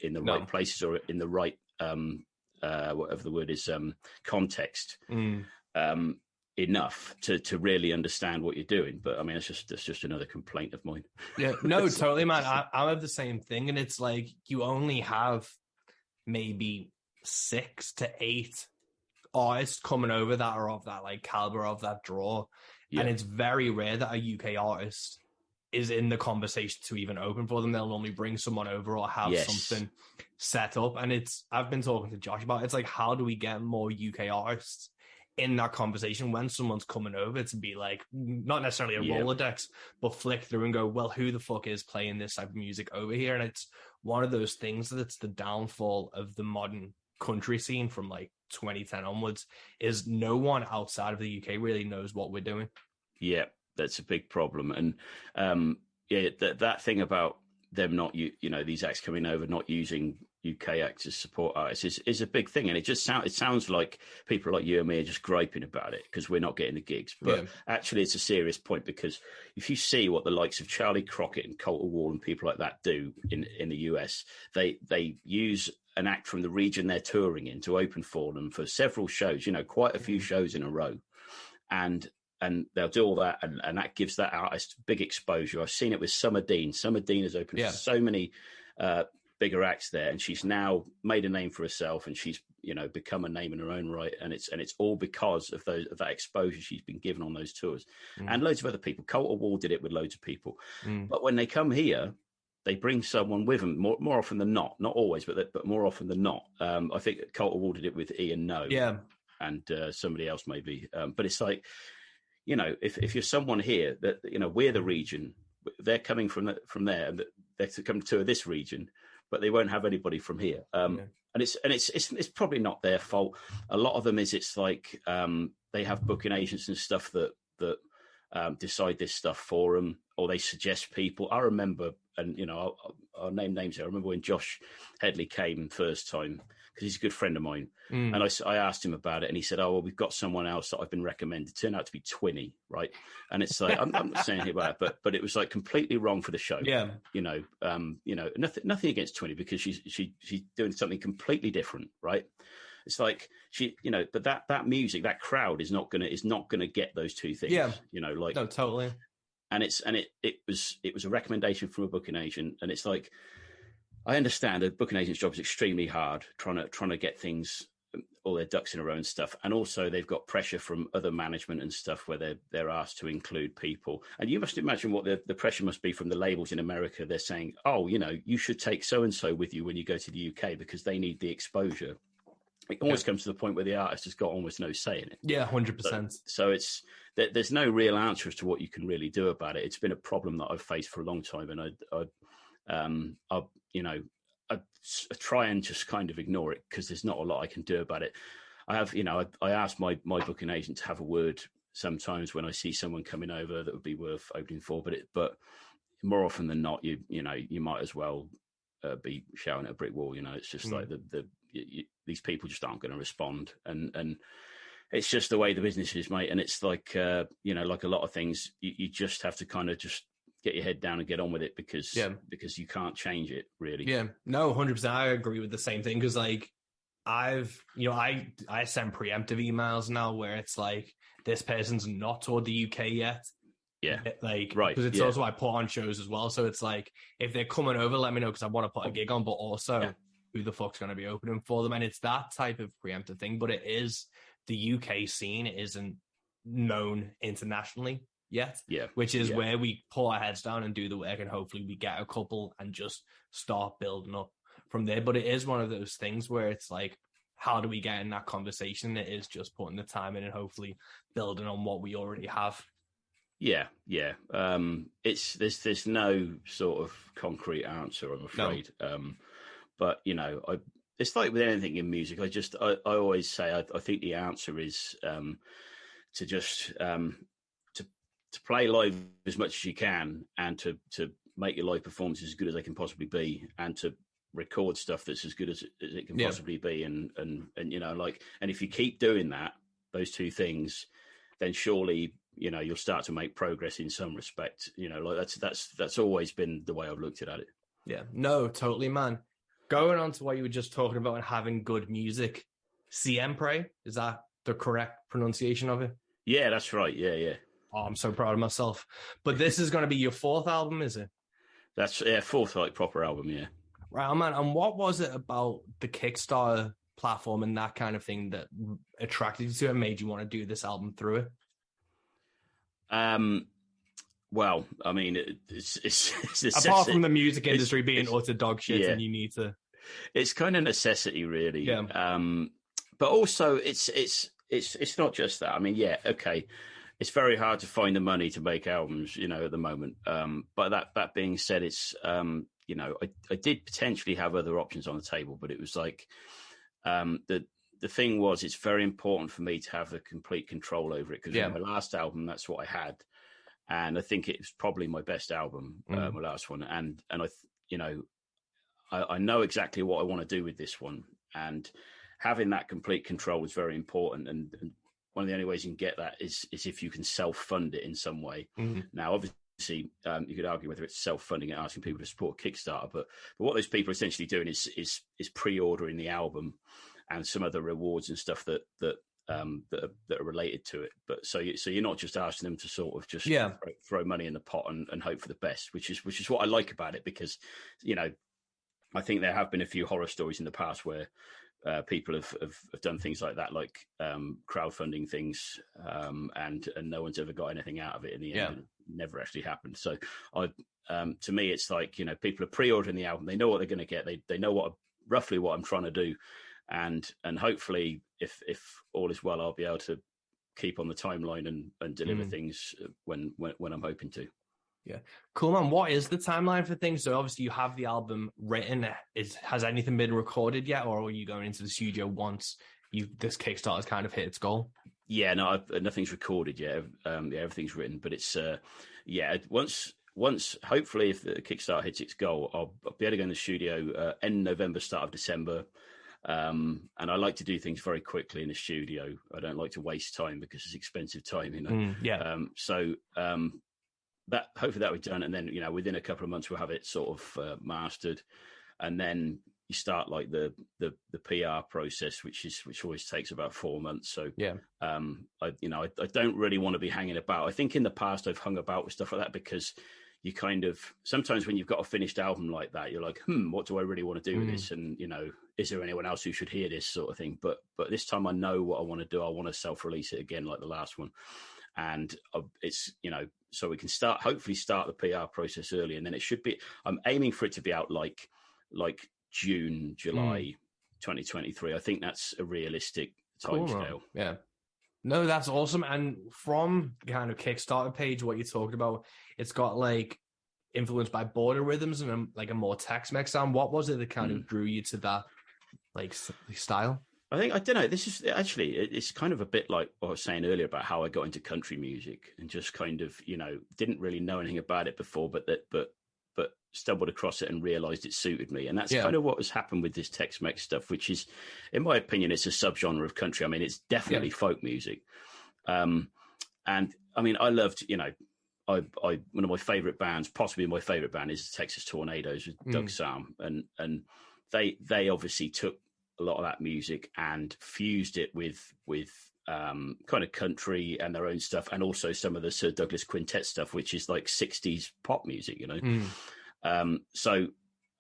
places, or in the right whatever the word is, context. Enough to really understand what you're doing. But I mean, it's just another complaint of mine. Yeah, no, totally, man. I have the same thing, and it's like you only have maybe 6 to 8 artists coming over that are of that like caliber, of that draw, and it's very rare that a UK artist is in the conversation to even open for them. They'll normally bring someone over or have something set up, and I've been talking to Josh about it. It's like, how do we get more UK artists in that conversation when someone's coming over, to be like, not necessarily a Rolodex, but flick through and go, well, who the fuck is playing this type of music over here? And it's one of those things that's the downfall of the modern country scene from like 2010 onwards, is no one outside of the UK really knows what we're doing. Yeah, that's a big problem. And that thing about them not, these acts coming over not using UK acts as support artists is a big thing, and it sounds like people like you and me are just griping about it because we're not getting the gigs, but actually it's a serious point, because if you see what the likes of Charlie Crockett and Colter Wall and people like that do in the US, they use an act from the region they're touring in to open for them for several shows, quite a few shows in a row, and they'll do all that, and that gives that artist big exposure. I've seen it with Summer Dean. Summer Dean has opened for so many bigger acts there, and she's now made a name for herself, and she's become a name in her own right, and it's all because of that exposure she's been given on those tours. And loads of other people. Colter Wall did it with loads of people, but when they come here, they bring someone with them more often than not always, but more often than not. I think Colter Wall did it with Ian No, and somebody else maybe, but it's like, if you're someone here that we're the region, they're coming from there, and they're to come to this region, but they won't have anybody from here. And it's probably not their fault. A lot of them it's like they have booking agents and stuff that decide this stuff for them, or they suggest people. I remember, and I'll name names here. I remember when Josh Headley came first time, because he's a good friend of mine, and I asked him about it, and he said, "Oh, well, we've got someone else that I've been recommended." It turned out to be Twinny, right? And it's like, I'm not saying anything about it, but it was like completely wrong for the show. Nothing against Twinny, because she's doing something completely different, right? It's like but that music, that crowd is not gonna get those two things. No, totally. And it was a recommendation from a booking agent, and it's like, I understand a booking agent's job is extremely hard, trying to get things all their ducks in a row and stuff. And also they've got pressure from other management and stuff where they're asked to include people. And you must imagine what the pressure must be from the labels in America. They're saying, oh, you should take so-and-so with you when you go to the UK because they need the exposure. It almost comes to the point where the artist has got almost no say in it. Yeah, 100%. So it's there's no real answer as to what you can really do about it. It's been a problem that I've faced for a long time, and I try and just kind of ignore it because there's not a lot I can do about it. I have, I ask my booking agent to have a word sometimes when I see someone coming over that would be worth opening for, but more often than not, you might as well be shouting at a brick wall. It's just like these people just aren't going to respond, and it's just the way the business is, mate. And it's like like a lot of things, you just have to kind of just get your head down and get on with it because you can't change it really. Yeah, no, 100%. I agree with the same thing because like I send preemptive emails now where it's like this person's not toured the UK yet. Yeah, like right. Because it's also I put on shows as well, so it's like if they're coming over, let me know because I want to put a gig on, but also who the fuck's going to be opening for them, and it's that type of preemptive thing. But it is the UK scene isn't known internationally yet, which is where we pull our heads down and do the work, and hopefully we get a couple and just start building up from there. But it is one of those things where it's like, how do we get in that conversation? It is just putting the time in and hopefully building on what we already have. Yeah. There's no sort of concrete answer, I'm afraid. No. But it's like with anything in music. I always say I think the answer is to just to play live as much as you can, and to make your live performances as good as they can possibly be, and to record stuff that's as good as it can possibly be, and if you keep doing that, those two things, then surely you'll start to make progress in some respect. That's always been the way I've looked at it. Yeah, no, totally, man. Going on to what you were just talking about and having good music, Siempre, is that the correct pronunciation of it? Yeah, that's right. Yeah. Oh, I'm so proud of myself. But this is going to be your fourth album, is it? That's fourth proper album, yeah. Right, man. And what was it about the Kickstarter platform and that kind of thing that attracted you to it and made you want to do this album through it? Well, I mean, it's apart from the music industry being utter dog shit, and you need to. It's kind of necessity, really. Yeah. But also, it's not just that. I mean, okay. It's very hard to find the money to make albums, at the moment. But that being said, it's I did potentially have other options on the table, but it was like the thing was, it's very important for me to have the complete control over it because my last album, that's what I had, and I think it's probably my best album, my last one, and I know exactly what I want to do with this one, and having that complete control is very important, and one of the only ways you can get that is if you can self-fund it in some way. Now, obviously, you could argue whether it's self-funding and asking people to support Kickstarter, but what those people are essentially doing is pre-ordering the album and some other rewards and stuff that are related to it. But so you're not just asking them to sort of just throw money in the pot and hope for the best, which is what I like about it, because I think there have been a few horror stories in the past where people have done things like that, like crowdfunding things, and no one's ever got anything out of it in the end. It never actually happened. So to me, it's like, people are pre-ordering the album. They know what they're going to get. They know roughly what I'm trying to do. And hopefully if all is well, I'll be able to keep on the timeline and deliver things when I'm hoping to. Yeah. Cool, man. What is the timeline for things? So obviously you have the album written. Has anything been recorded yet, or are you going into the studio once this Kickstarter's kind of hit its goal? Yeah, no, nothing's recorded yet. Everything's written, but it's once hopefully if the Kickstarter hits its goal, I'll be able to go in the studio end November, start of December. And I like to do things very quickly in the studio. I don't like to waste time because it's expensive time, that hopefully that will be done, and then within a couple of months we'll have it sort of mastered, and then you start like the PR process, which always takes about 4 months. So I don't really want to be hanging about. I think in the past I've hung about with stuff like that because you kind of, sometimes when you've got a finished album like that, you're like, what do I really want to do with this? And, is there anyone else who should hear this sort of thing? But this time I know what I want to do. I want to self-release it again, like the last one. And it's, so we can hopefully start the PR process early. And then it should be, I'm aiming for it to be out like June, July 2023. I think that's a realistic timescale. Cool, yeah. No, that's awesome. And from kind of Kickstarter page, what you talked about, it's got like influenced by border rhythms and like a more Tex-Mex sound. What was it that kind of drew you to that like style? I don't know. This is actually, it's kind of a bit like what I was saying earlier about how I got into country music and just kind of, didn't really know anything about it before, but stumbled across it and realized it suited me. And that's kind of what has happened with this Tex-Mex stuff, which is, in my opinion, it's a subgenre of country. I mean, it's definitely folk music. And I mean, I loved, one of my favorite bands, possibly my favorite band, is the Texas Tornadoes with Doug Sam. And they obviously took a lot of that music and fused it with kind of country and their own stuff, and also some of the Sir Douglas Quintet stuff, which is like 60s pop music, so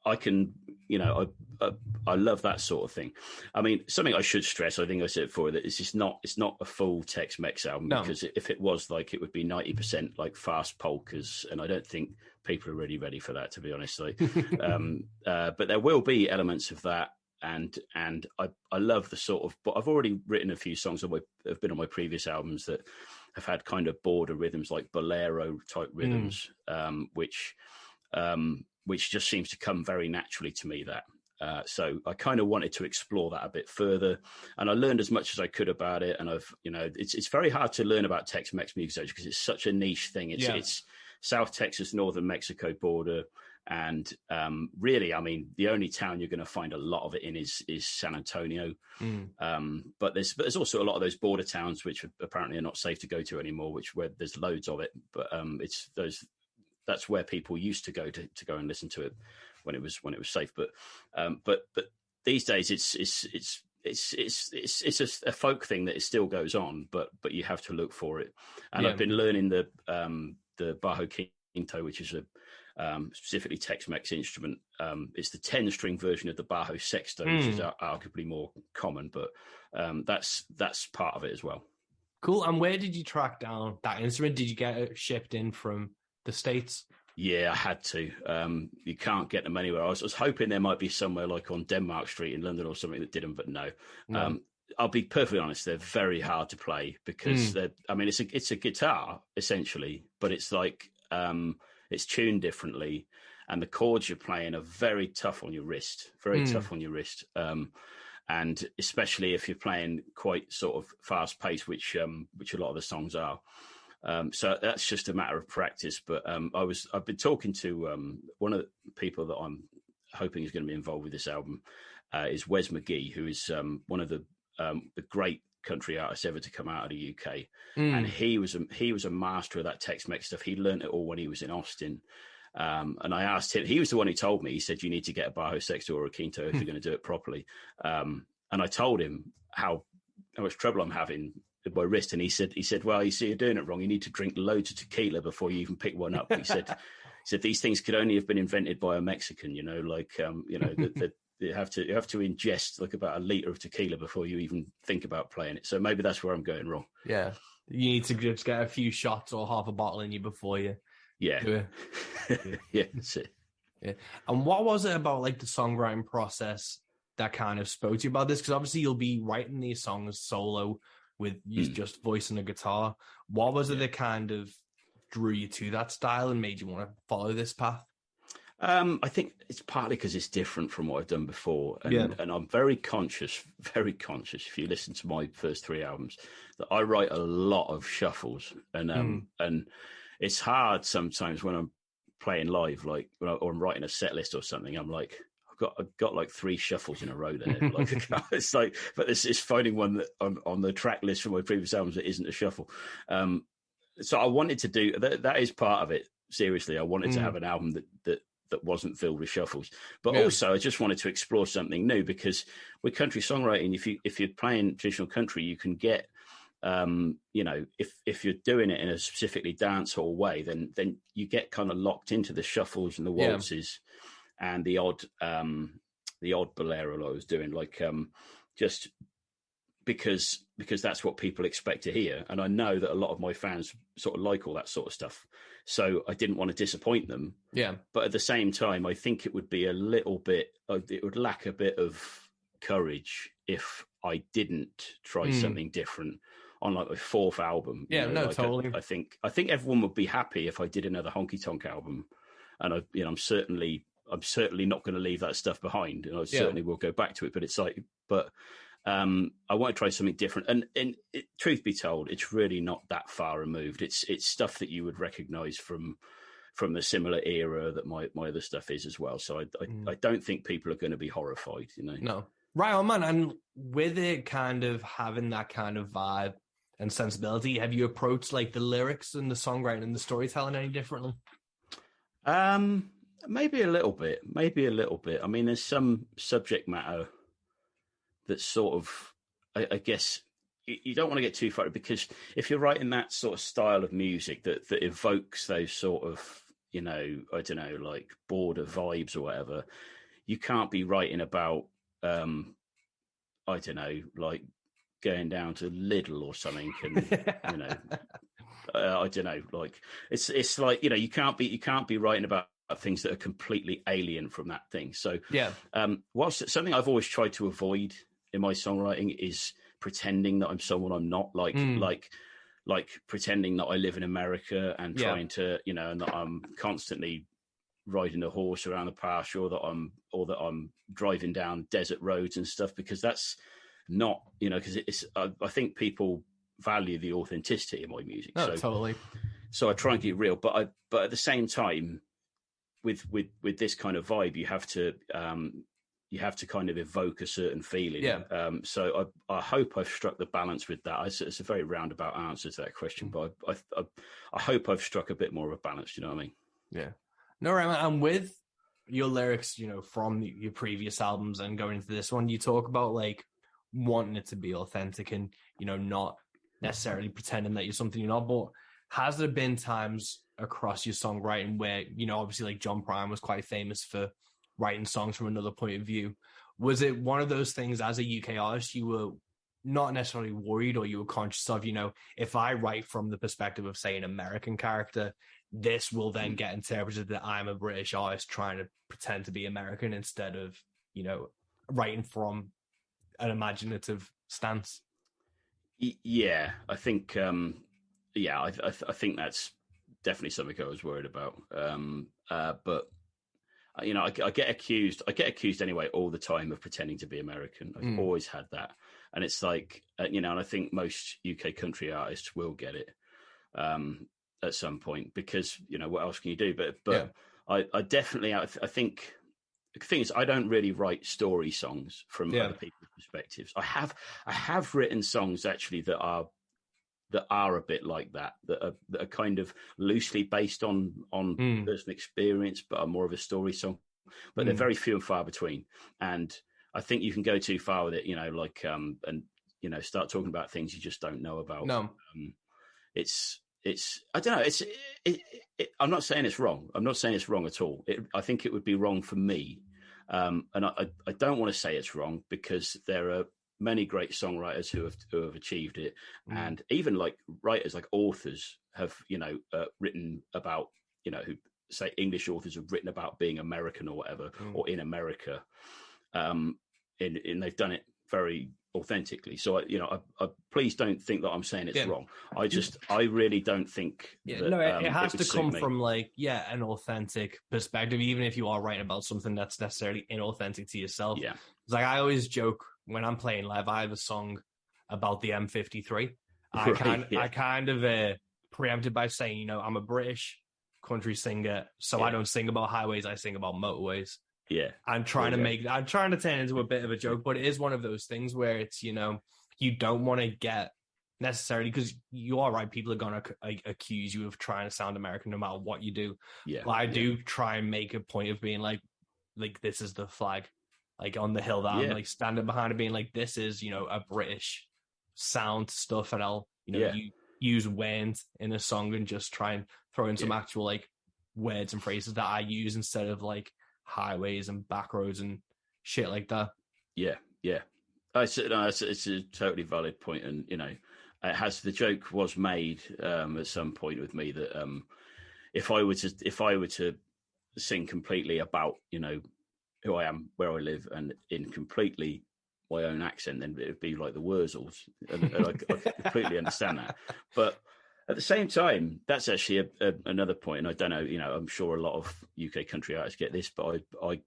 I can, I love that sort of thing. I mean, something I should stress, I think I said before, that it's not a full Tex-Mex album, because if it was, like, it would be 90% like fast polkas, and I don't think people are really ready for that, to be honest. Like, but there will be elements of that. And I love the sort of, but I've already written a few songs that have been on my previous albums that have had kind of border rhythms, like bolero type rhythms, which just seems to come very naturally to me. So I kind of wanted to explore that a bit further, and I learned as much as I could about it. And it's very hard to learn about Tex-Mex music because it's such a niche thing. It's South Texas, northern Mexico border. And really, I mean, the only town you're going to find a lot of it in is San Antonio. But there's also a lot of those border towns which apparently are not safe to go to anymore, where there's loads of it. But that's where people used to go to go and listen to it when it was safe. But these days it's a folk thing that it still goes on, but you have to look for it. And I've been learning the bajo quinto, which is a specifically Tex-Mex instrument. It's the 10-string version of the bajo sexto, which is arguably more common, but that's part of it as well. Cool. And where did you track down that instrument? Did you get it shipped in from the States? Yeah, I had to. You can't get them anywhere. I was hoping there might be somewhere like on Denmark Street in London or something that didn't, but no. I'll be perfectly honest, they're very hard to play because it's a guitar essentially, but it's like it's tuned differently, and the chords you're playing are very tough on your wrist, and especially if you're playing quite sort of fast paced, which a lot of the songs are. So that's just a matter of practice. But I've been talking to one of the people that I'm hoping is going to be involved with this album is Wes McGee, who is one of the great country artists ever to come out of the UK, and he was a master of that Tex-Mex stuff. He learned it all when he was in Austin, and I asked him. He was the one who told me. He said, "You need to get a bajo sexto or a quinto if you're going to do it properly." And I told him how much trouble I'm having with my wrist, and he said, "Well, you see, you're doing it wrong. You need to drink loads of tequila before you even pick one up." He said these things could only have been invented by a Mexican. You have to ingest like about a liter of tequila before you even think about playing it. So maybe that's where I'm going wrong. Yeah, you need to just get a few shots or half a bottle in you before you. Yeah, do it. Yeah, that's it. Yeah. And what was it about like the songwriting process that kind of spoke to you about this? Because obviously you'll be writing these songs solo with you just voice and a guitar. What was it that kind of drew you to that style and made you want to follow this path? I think it's partly because it's different from what I've done before. And I'm very conscious, if you listen to my first 3 albums, that I write a lot of shuffles. And it's hard sometimes when I'm playing live, like, or I'm writing a set list or something, I'm like, I've got like 3 shuffles in a row there. Like, it's like, but it's finding one that on the track list from my previous albums that isn't a shuffle. So I wanted to do, that is part of it. Seriously, I wanted to have an album that wasn't filled with shuffles, but also I just wanted to explore something new, because with country songwriting, if you're playing traditional country, you can get you know, if you're doing it in a specifically dancehall way, then you get kind of locked into the shuffles and the waltzes and the odd bolero I was doing, like just because that's what people expect to hear, and I know that a lot of my fans sort of like all that sort of stuff, so I didn't want to disappoint them. But at the same time, I think it would be a little bit, it would lack a bit of courage if I didn't try something different on like my fourth album. Totally. I think everyone would be happy if I did another Honky Tonk album, and I'm certainly not going to leave that stuff behind, and I certainly will go back to it. But it's like, I want to try something different, and truth be told, it's really not that far removed. It's stuff that you would recognise from the similar era that my other stuff is as well. So I don't think people are going to be horrified, you know. No, right on, man. And with it kind of having that kind of vibe and sensibility, have you approached like the lyrics and the songwriting and the storytelling any differently? Maybe a little bit. I mean, there's some subject matter that's sort of, I guess, you don't want to get too far, because if you're writing that sort of style of music that evokes those sort of, you know, I don't know, like border vibes or whatever, you can't be writing about, I don't know, like going down to Lidl or something, and you know, I don't know, like it's like, you know, you can't be writing about things that are completely alien from that thing. So whilst something I've always tried to avoid in my songwriting is pretending that I'm someone I'm not, like pretending that I live in America and trying to, you know, and that I'm constantly riding a horse around the pasture, or that I'm driving down desert roads and stuff, because that's not, you know, because it's I think people value the authenticity of my music. Oh, totally. So I try and get real, but at the same time, with this kind of vibe, you have to kind of evoke a certain feeling. So I hope I've struck the balance with that. It's a very roundabout answer to that question, but I hope I've struck a bit more of a balance. You know what I mean? Yeah. No, right. And with your lyrics, you know, from your previous albums and going into this one, you talk about like wanting it to be authentic and, you know, not necessarily pretending that you're something you're not. But has there been times across your songwriting where, you know, obviously like John Prine was quite famous for writing songs from another point of view? Was it one of those things as a UK artist you were not necessarily worried, or you were conscious of, you know, if I write from the perspective of, say, an American character, this will then get interpreted that I'm a British artist trying to pretend to be American instead of, you know, writing from an imaginative stance? Yeah, I think, I think that's definitely something I was worried about. But you know, I get accused anyway all the time of pretending to be American. I've always had that, and it's like, you know, and I think most UK country artists will get it at some point, because, you know, what else can you do? But I definitely, I think the thing is, I don't really write story songs from other people's perspectives. I have written songs actually that are a bit like that are kind of loosely based on personal experience, but are more of a story song. But they're very few and far between. And I think you can go too far with it, you know, like and you know, start talking about things you just don't know about. No, it's I don't know. I'm not saying it's wrong. I'm not saying it's wrong at all. I think it would be wrong for me, and I don't want to say it's wrong, because there are many great songwriters who have achieved it, and even like writers, like authors, have, you know, written about, you know, who say English authors have written about being American or whatever, or in America, and they've done it very authentically. So I please don't think that I'm saying it's wrong. I really don't think that, it has to come from like an authentic perspective, even if you are writing about something that's necessarily inauthentic to yourself. It's like, I always joke when I'm playing live, I have a song about the M53. I kind of preempted by saying, you know, I'm a British country singer, so I don't sing about highways, I sing about motorways. I'm trying to turn it into a bit of a joke, but it is one of those things where it's, you know, you don't want to get necessarily, because you are right, people are going to accuse you of trying to sound American no matter what you do. But I do try and make a point of being like this is the flag, like on the hill that I'm like standing behind, it being like, this is, you know, a British sound stuff, and I'll Yeah. you use "went" in a song and just try and throw in some actual like words and phrases that I use instead of like highways and back roads and shit like that. Yeah, yeah. It's a totally valid point, and the joke was made at some point with me that if I were to sing completely about who I am, where I live, and in completely my own accent, then it would be like the Wurzels, and I completely understand that. But at the same time, that's actually another point, and I don't know, I'm sure a lot of UK country artists get this, but I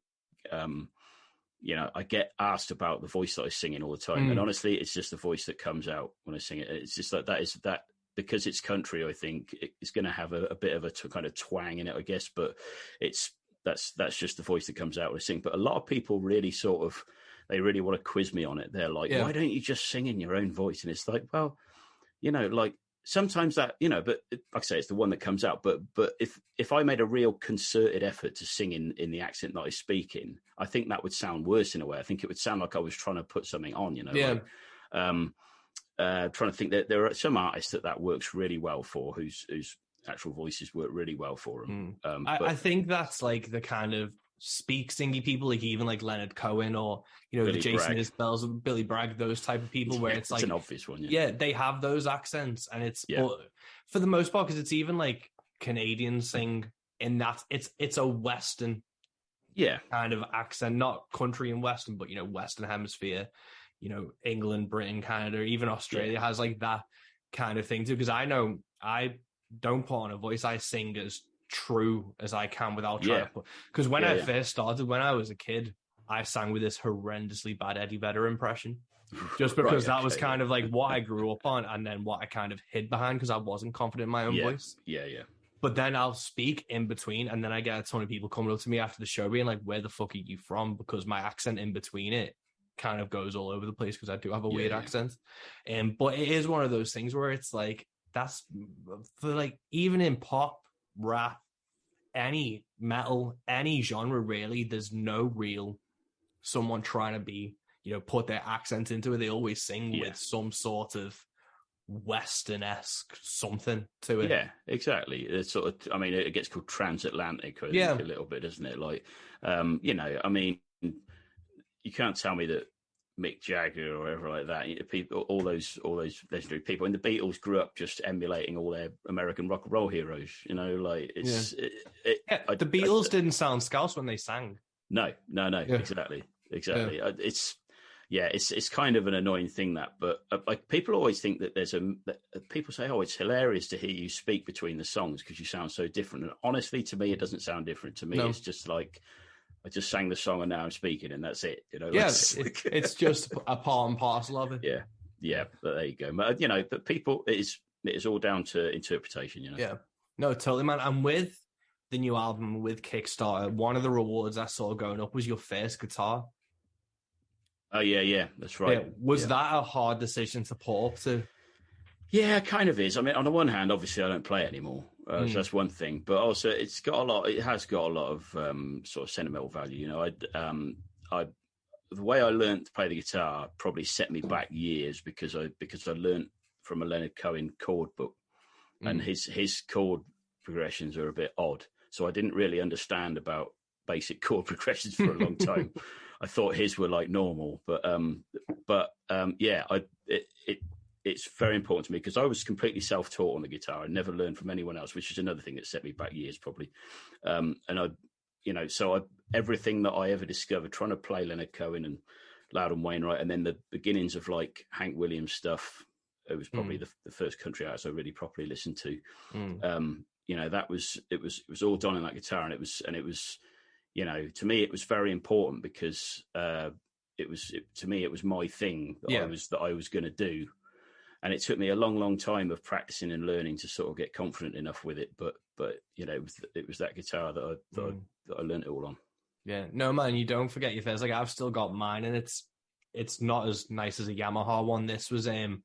get asked about the voice that I sing in all the time, and honestly, it's just the voice that comes out when I sing it. It's just that because it's country. I think it's going to have a bit of a kind of twang in it, I guess, but that's just the voice that comes out when I sing. But a lot of people really they really want to quiz me on it. They're like, why don't you just sing in your own voice? And it's like, well, like sometimes that, but like I say, it's the one that comes out. But if I made a real concerted effort to sing in the accent that I speak in, I think that would sound worse in a way. I think it would sound like I was trying to put something on, Yeah. Like, trying to think that there are some artists that works really well for, whose actual voices work really well for them. I think that's like the kind of speak singy people, like even like Leonard Cohen or the Jason Isbells, Billy Bragg, those type of people, where it's like an obvious one. Yeah, they have those accents, and it's for the most part, because it's even like Canadians sing in that it's a Western kind of accent, not country and Western, but Western Hemisphere, England, Britain, Canada, even Australia has like that kind of thing too. Because I know I don't put on a voice; I sing as true as I can without trying to put. Because when I first started, when I was a kid, I sang with this horrendously bad Eddie Vedder impression, just because that was kind of like what I grew up on, and then what I kind of hid behind because I wasn't confident in my own voice. Yeah. But then I'll speak in between, and then I get a ton of people coming up to me after the show being like, "Where the fuck are you from?" Because my accent in between it kind of goes all over the place because I do have a weird accent. But it is one of those things where it's like that's for like even in pop, rap, any metal, any genre really, there's no real someone trying to be, put their accent into it. They always sing with some sort of Western-esque something to it. Yeah, exactly. It's sort of, I mean, it gets called transatlantic, I think, a little bit, doesn't it? Like, I mean, you can't tell me that Mick Jagger or whatever like that, people, all those legendary people, and the Beatles grew up just emulating all their American rock and roll heroes. Like it's the Beatles didn't sound Scouse when they sang. No, exactly. It's kind of an annoying thing but like people always think that people say, oh, it's hilarious to hear you speak between the songs because you sound so different. And honestly, to me, it doesn't sound different. To me, it's just like I just sang the song and now I'm speaking and that's it. It's just a part and parcel of it. Yeah. But there you go. But but people, it is all down to interpretation. Yeah. No, totally, man. And with the new album, with Kickstarter, one of the rewards I saw going up was your first guitar. Oh yeah, that's right. Was that a hard decision to put up to? Yeah, it kind of is. I mean, on the one hand, obviously I don't play it anymore, so that's one thing. But also, it has got a lot of sort of sentimental value. The way I learned to play the guitar probably set me back years because I learned from a Leonard Cohen chord book, and his chord progressions are a bit odd. So I didn't really understand about basic chord progressions for a long time. I thought his were like normal, it's very important to me because I was completely self-taught on the guitar. I never learned from anyone else, which is another thing that set me back years probably. Everything that I ever discovered trying to play Leonard Cohen and Loudon Wainwright, and then the beginnings of like Hank Williams stuff, it was probably the first country artist I really properly listened to. It was all done on that guitar, and it was to me it was very important because it was my thing that I was going to do. And it took me a long, long time of practicing and learning to sort of get confident enough with it. But it was that guitar that I learned it all on. Yeah, no man, you don't forget your first. Like I've still got mine, and it's not as nice as a Yamaha one. This was a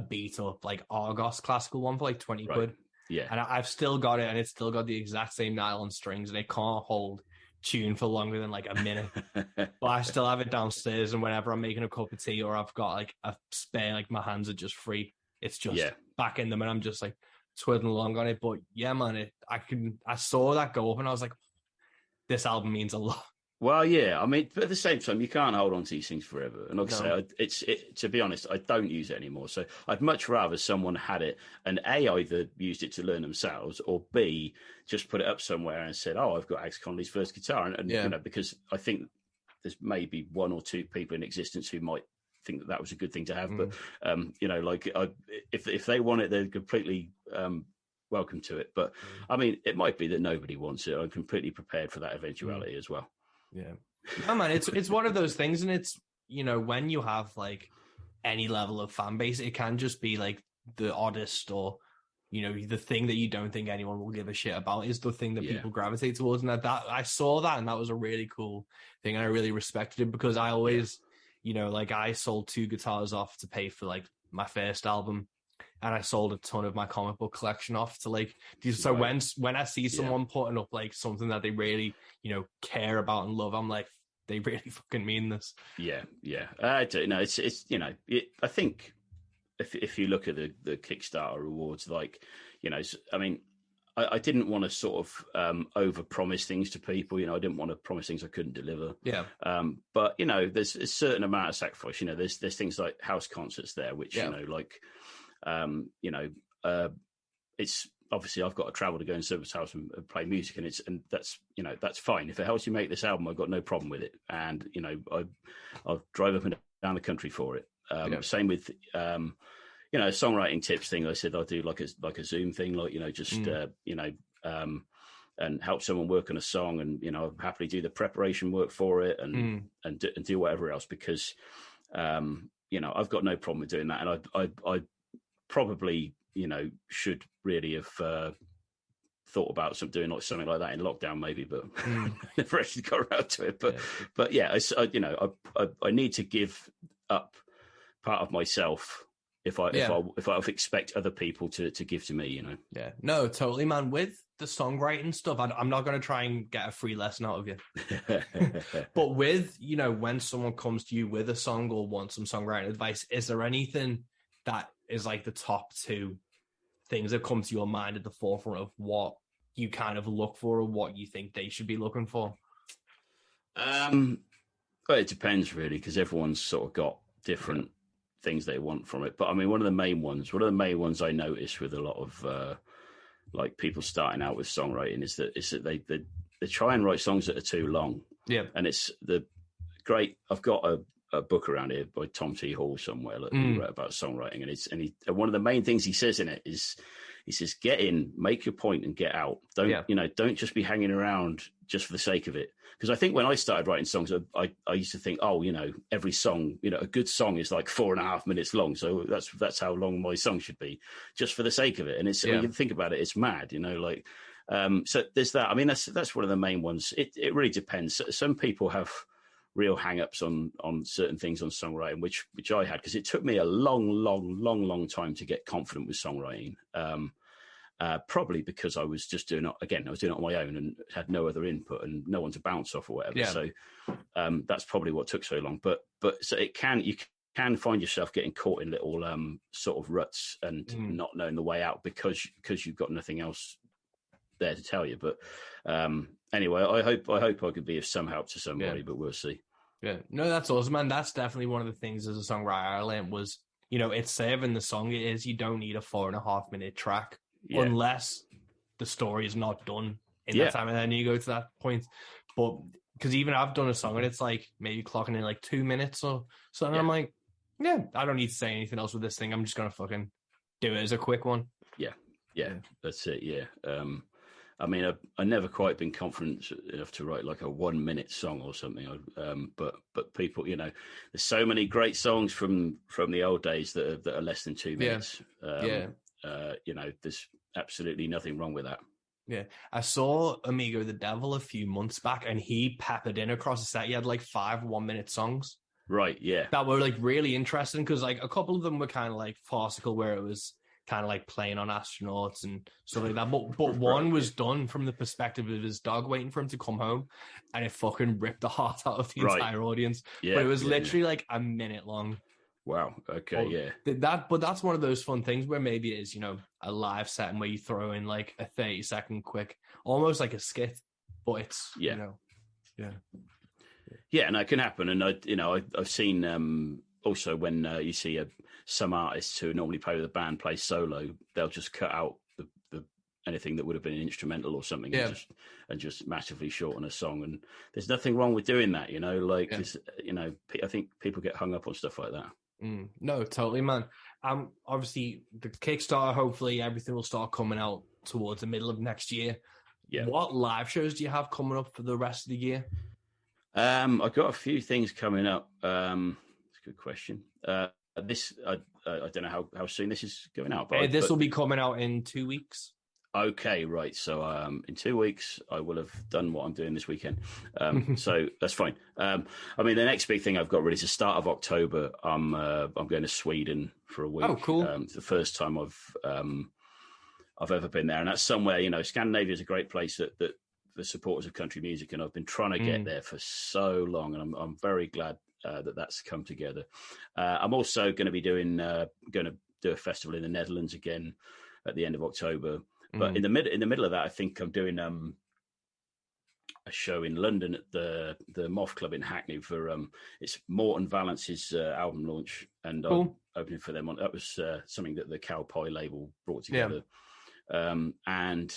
beat up like Argos classical one for like 20 quid. Yeah, and I've still got it, and it's still got the exact same nylon strings, and it can't hold tune for longer than like a minute. But I still have it downstairs, and whenever I'm making a cup of tea or I've got like a spare, like my hands are just free, it's just back in them, and I'm just like twiddling along on it. But yeah, man, I saw that go up, and I was like, this album means a lot. Well, yeah, I mean, but at the same time, you can't hold on to these things forever. And like I say, to be honest, I don't use it anymore. So I'd much rather someone had it and A, either used it to learn themselves, or B, just put it up somewhere and said, oh, I've got Ags Connolly's first guitar. And you know, because I think there's maybe one or two people in existence who might think that was a good thing to have. But, you know, like if they want it, they're completely welcome to it. But I mean, it might be that nobody wants it. I'm completely prepared for that eventuality as well. Yeah. No, man, it's one of those things, and it's, you know, when you have like any level of fan base, it can just be like the oddest, or, you know, the thing that you don't think anyone will give a shit about is the thing that people gravitate towards. And that I saw that, and that was a really cool thing, and I really respected it, because I always, you know, like I sold 2 guitars off to pay for like my first album, and I sold a ton of my comic book collection off to like so when I see someone putting up like something that they really, you know, care about and love, I'm like, they really fucking mean this. I don't know, it's you know, I think if you look at the Kickstarter rewards, like, you know, I mean, I didn't want to sort of over promise things to people. You know, I didn't want to promise things I couldn't deliver. But you know, there's a certain amount of sacrifice. You know, there's things like house concerts there, which you know, like you know, it's obviously I've got to travel to go and service house and play music, and that's, you know, that's fine. If it helps you make this album, I've got no problem with it. And you know, I'll drive up and down the country for it. Same with you know, songwriting tips thing. I said I'll do like a Zoom thing, like, you know, just you know, and help someone work on a song, and you know, I'll happily do the preparation work for it, and do whatever else, because you know, I've got no problem with doing that. And I probably, you know, should really have thought about doing like something like that in lockdown, maybe, but never actually got around to it. But yeah, I you know, I need to give up part of myself if I expect other people to give to me, you know. Yeah, no, totally, man. With the songwriting stuff, I'm not going to try and get a free lesson out of you. But with, you know, when someone comes to you with a song or wants some songwriting advice, is there anything that is like the top 2 things that come to your mind at the forefront of what you kind of look for, or what you think they should be looking for? Well, it depends really, because everyone's sort of got different things they want from it. But I mean, one of the main ones I notice with a lot of like people starting out with songwriting is that they try and write songs that are too long. Yeah. And it's the great, I've got a book around here by Tom T. Hall somewhere that he wrote about songwriting, and one of the main things he says in it is, he says, get in, make your point, and get out. Don't just be hanging around just for the sake of it. Because I think when I started writing songs, I used to think, oh, you know, every song, you know, a good song is like 4.5 minutes long, so that's how long my song should be, just for the sake of it. And it's when you think about it, it's mad, you know, like so there's that. I mean, that's one of the main ones. It really depends. Some people have real hang-ups on certain things on songwriting, which I had, because it took me a long time to get confident with songwriting. Probably because I was just doing it on my own and had no other input and no one to bounce off or whatever. So that's probably what took so long. But so you can find yourself getting caught in little sort of ruts and not knowing the way out because you've got nothing else there to tell you. But anyway, I hope I could be of some help to somebody, but we'll see. Yeah, no, that's awesome, man. That's definitely one of the things as a songwriter I learned was, you know, it's saving the song. It is, you don't need a 4.5 minute track unless the story is not done in that time, and then you go to that point. But because even I've done a song and it's like maybe clocking in like 2 minutes or something. I'm like, I don't need to say anything else with this thing. I'm just gonna fucking do it as a quick one. Yeah, that's it. Yeah. I mean, I never quite been confident enough to write like a 1 minute song or something. But people, you know, there's so many great songs from the old days that are less than 2 minutes. You know, there's absolutely nothing wrong with that. Yeah, I saw Amigo the Devil a few months back, and he peppered in across the set. He had like 5 1-minute songs. Right. Yeah. That were like really interesting, because like a couple of them were kind of like farcical, where it was kind of like playing on astronauts and stuff like that. But one was done from the perspective of his dog waiting for him to come home, and it fucking ripped the heart out of the entire audience. Yeah, but it was literally like a minute long. Wow. Okay. Yeah. But that's one of those fun things where maybe it is, a live set and where you throw in like a 30-second quick, almost like a skit, but it's, Yeah. Yeah. Yeah, and it can happen. And I've seen also when you see some artists who normally play with a band play solo, they'll just cut out the anything that would have been an instrumental or something, and just massively shorten a song. And there's nothing wrong with doing that, I think people get hung up on stuff like that. No, totally, man. Obviously the Kickstarter, hopefully everything will start coming out towards the middle of next year. Yeah. What live shows do you have coming up for the rest of the year? I've got a few things coming up. It's a good question. I don't know how soon this is going out, but this will be coming out in 2 weeks. Okay, right. So in 2 weeks, I will have done what I'm doing this weekend. So that's fine. The next big thing I've got really is the start of October. I'm going to Sweden for a week. Oh, cool. It's the first time I've ever been there, and that's somewhere. Scandinavia is a great place that for supporters of country music, and I've been trying to get there for so long, and I'm very glad that that's come together. I'm also going to be going to do a festival in the Netherlands again at the end of October. But in the middle of that, I think I'm doing a show in London at the Moth Club in Hackney for it's Morton Valance's album launch, and I'm opening for them. That was something that the Cow Pie label brought together. And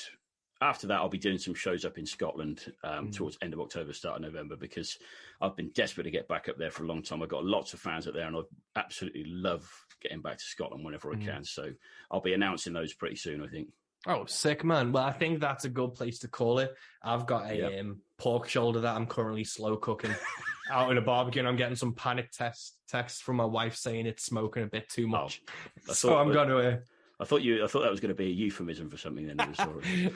after that, I'll be doing some shows up in Scotland towards end of October, start of November, because I've been desperate to get back up there for a long time. I've got lots of fans up there, and I absolutely love getting back to Scotland whenever I can. So I'll be announcing those pretty soon, I think. Oh, sick, man. Well, I think that's a good place to call it. I've got a pork shoulder that I'm currently slow cooking out in a barbecue, and I'm getting some panic texts from my wife saying it's smoking a bit too much. So I'm going to... I thought that was going to be a euphemism for something. Then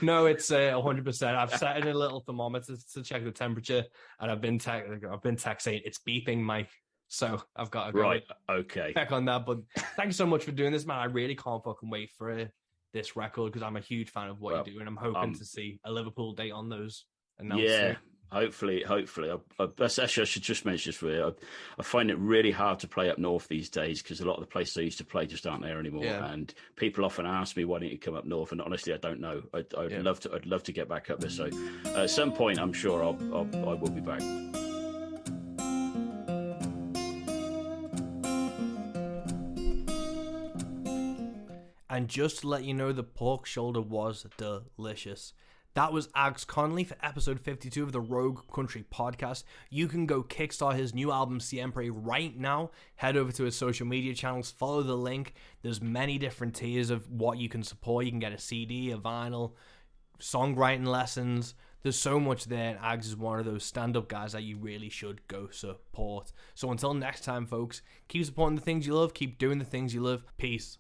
No, it's 100%. I've set in a little thermometer to check the temperature, and I've been text saying it's beeping, Mike. So I've got to go check on that. But thanks so much for doing this, man. I really can't fucking wait for this record because I'm a huge fan of what you do, and I'm hoping to see a Liverpool date on those announcements. Yeah. Hopefully. I should just mention this for you. I find it really hard to play up north these days because a lot of the places I used to play just aren't there anymore. Yeah. And people often ask me, "Why don't you come up north?" And honestly, I don't know. I'd love to get back up there. So at some point, I'm sure I will be back. And just to let you know, the pork shoulder was delicious. That was Ags Connolly for episode 52 of the Rogue Country podcast. You can go kickstart his new album, Siempre, right now. Head over to his social media channels, follow the link. There's many different tiers of what you can support. You can get a CD, a vinyl, songwriting lessons. There's so much there, and Ags is one of those stand-up guys that you really should go support. So until next time, folks, keep supporting the things you love, keep doing the things you love. Peace.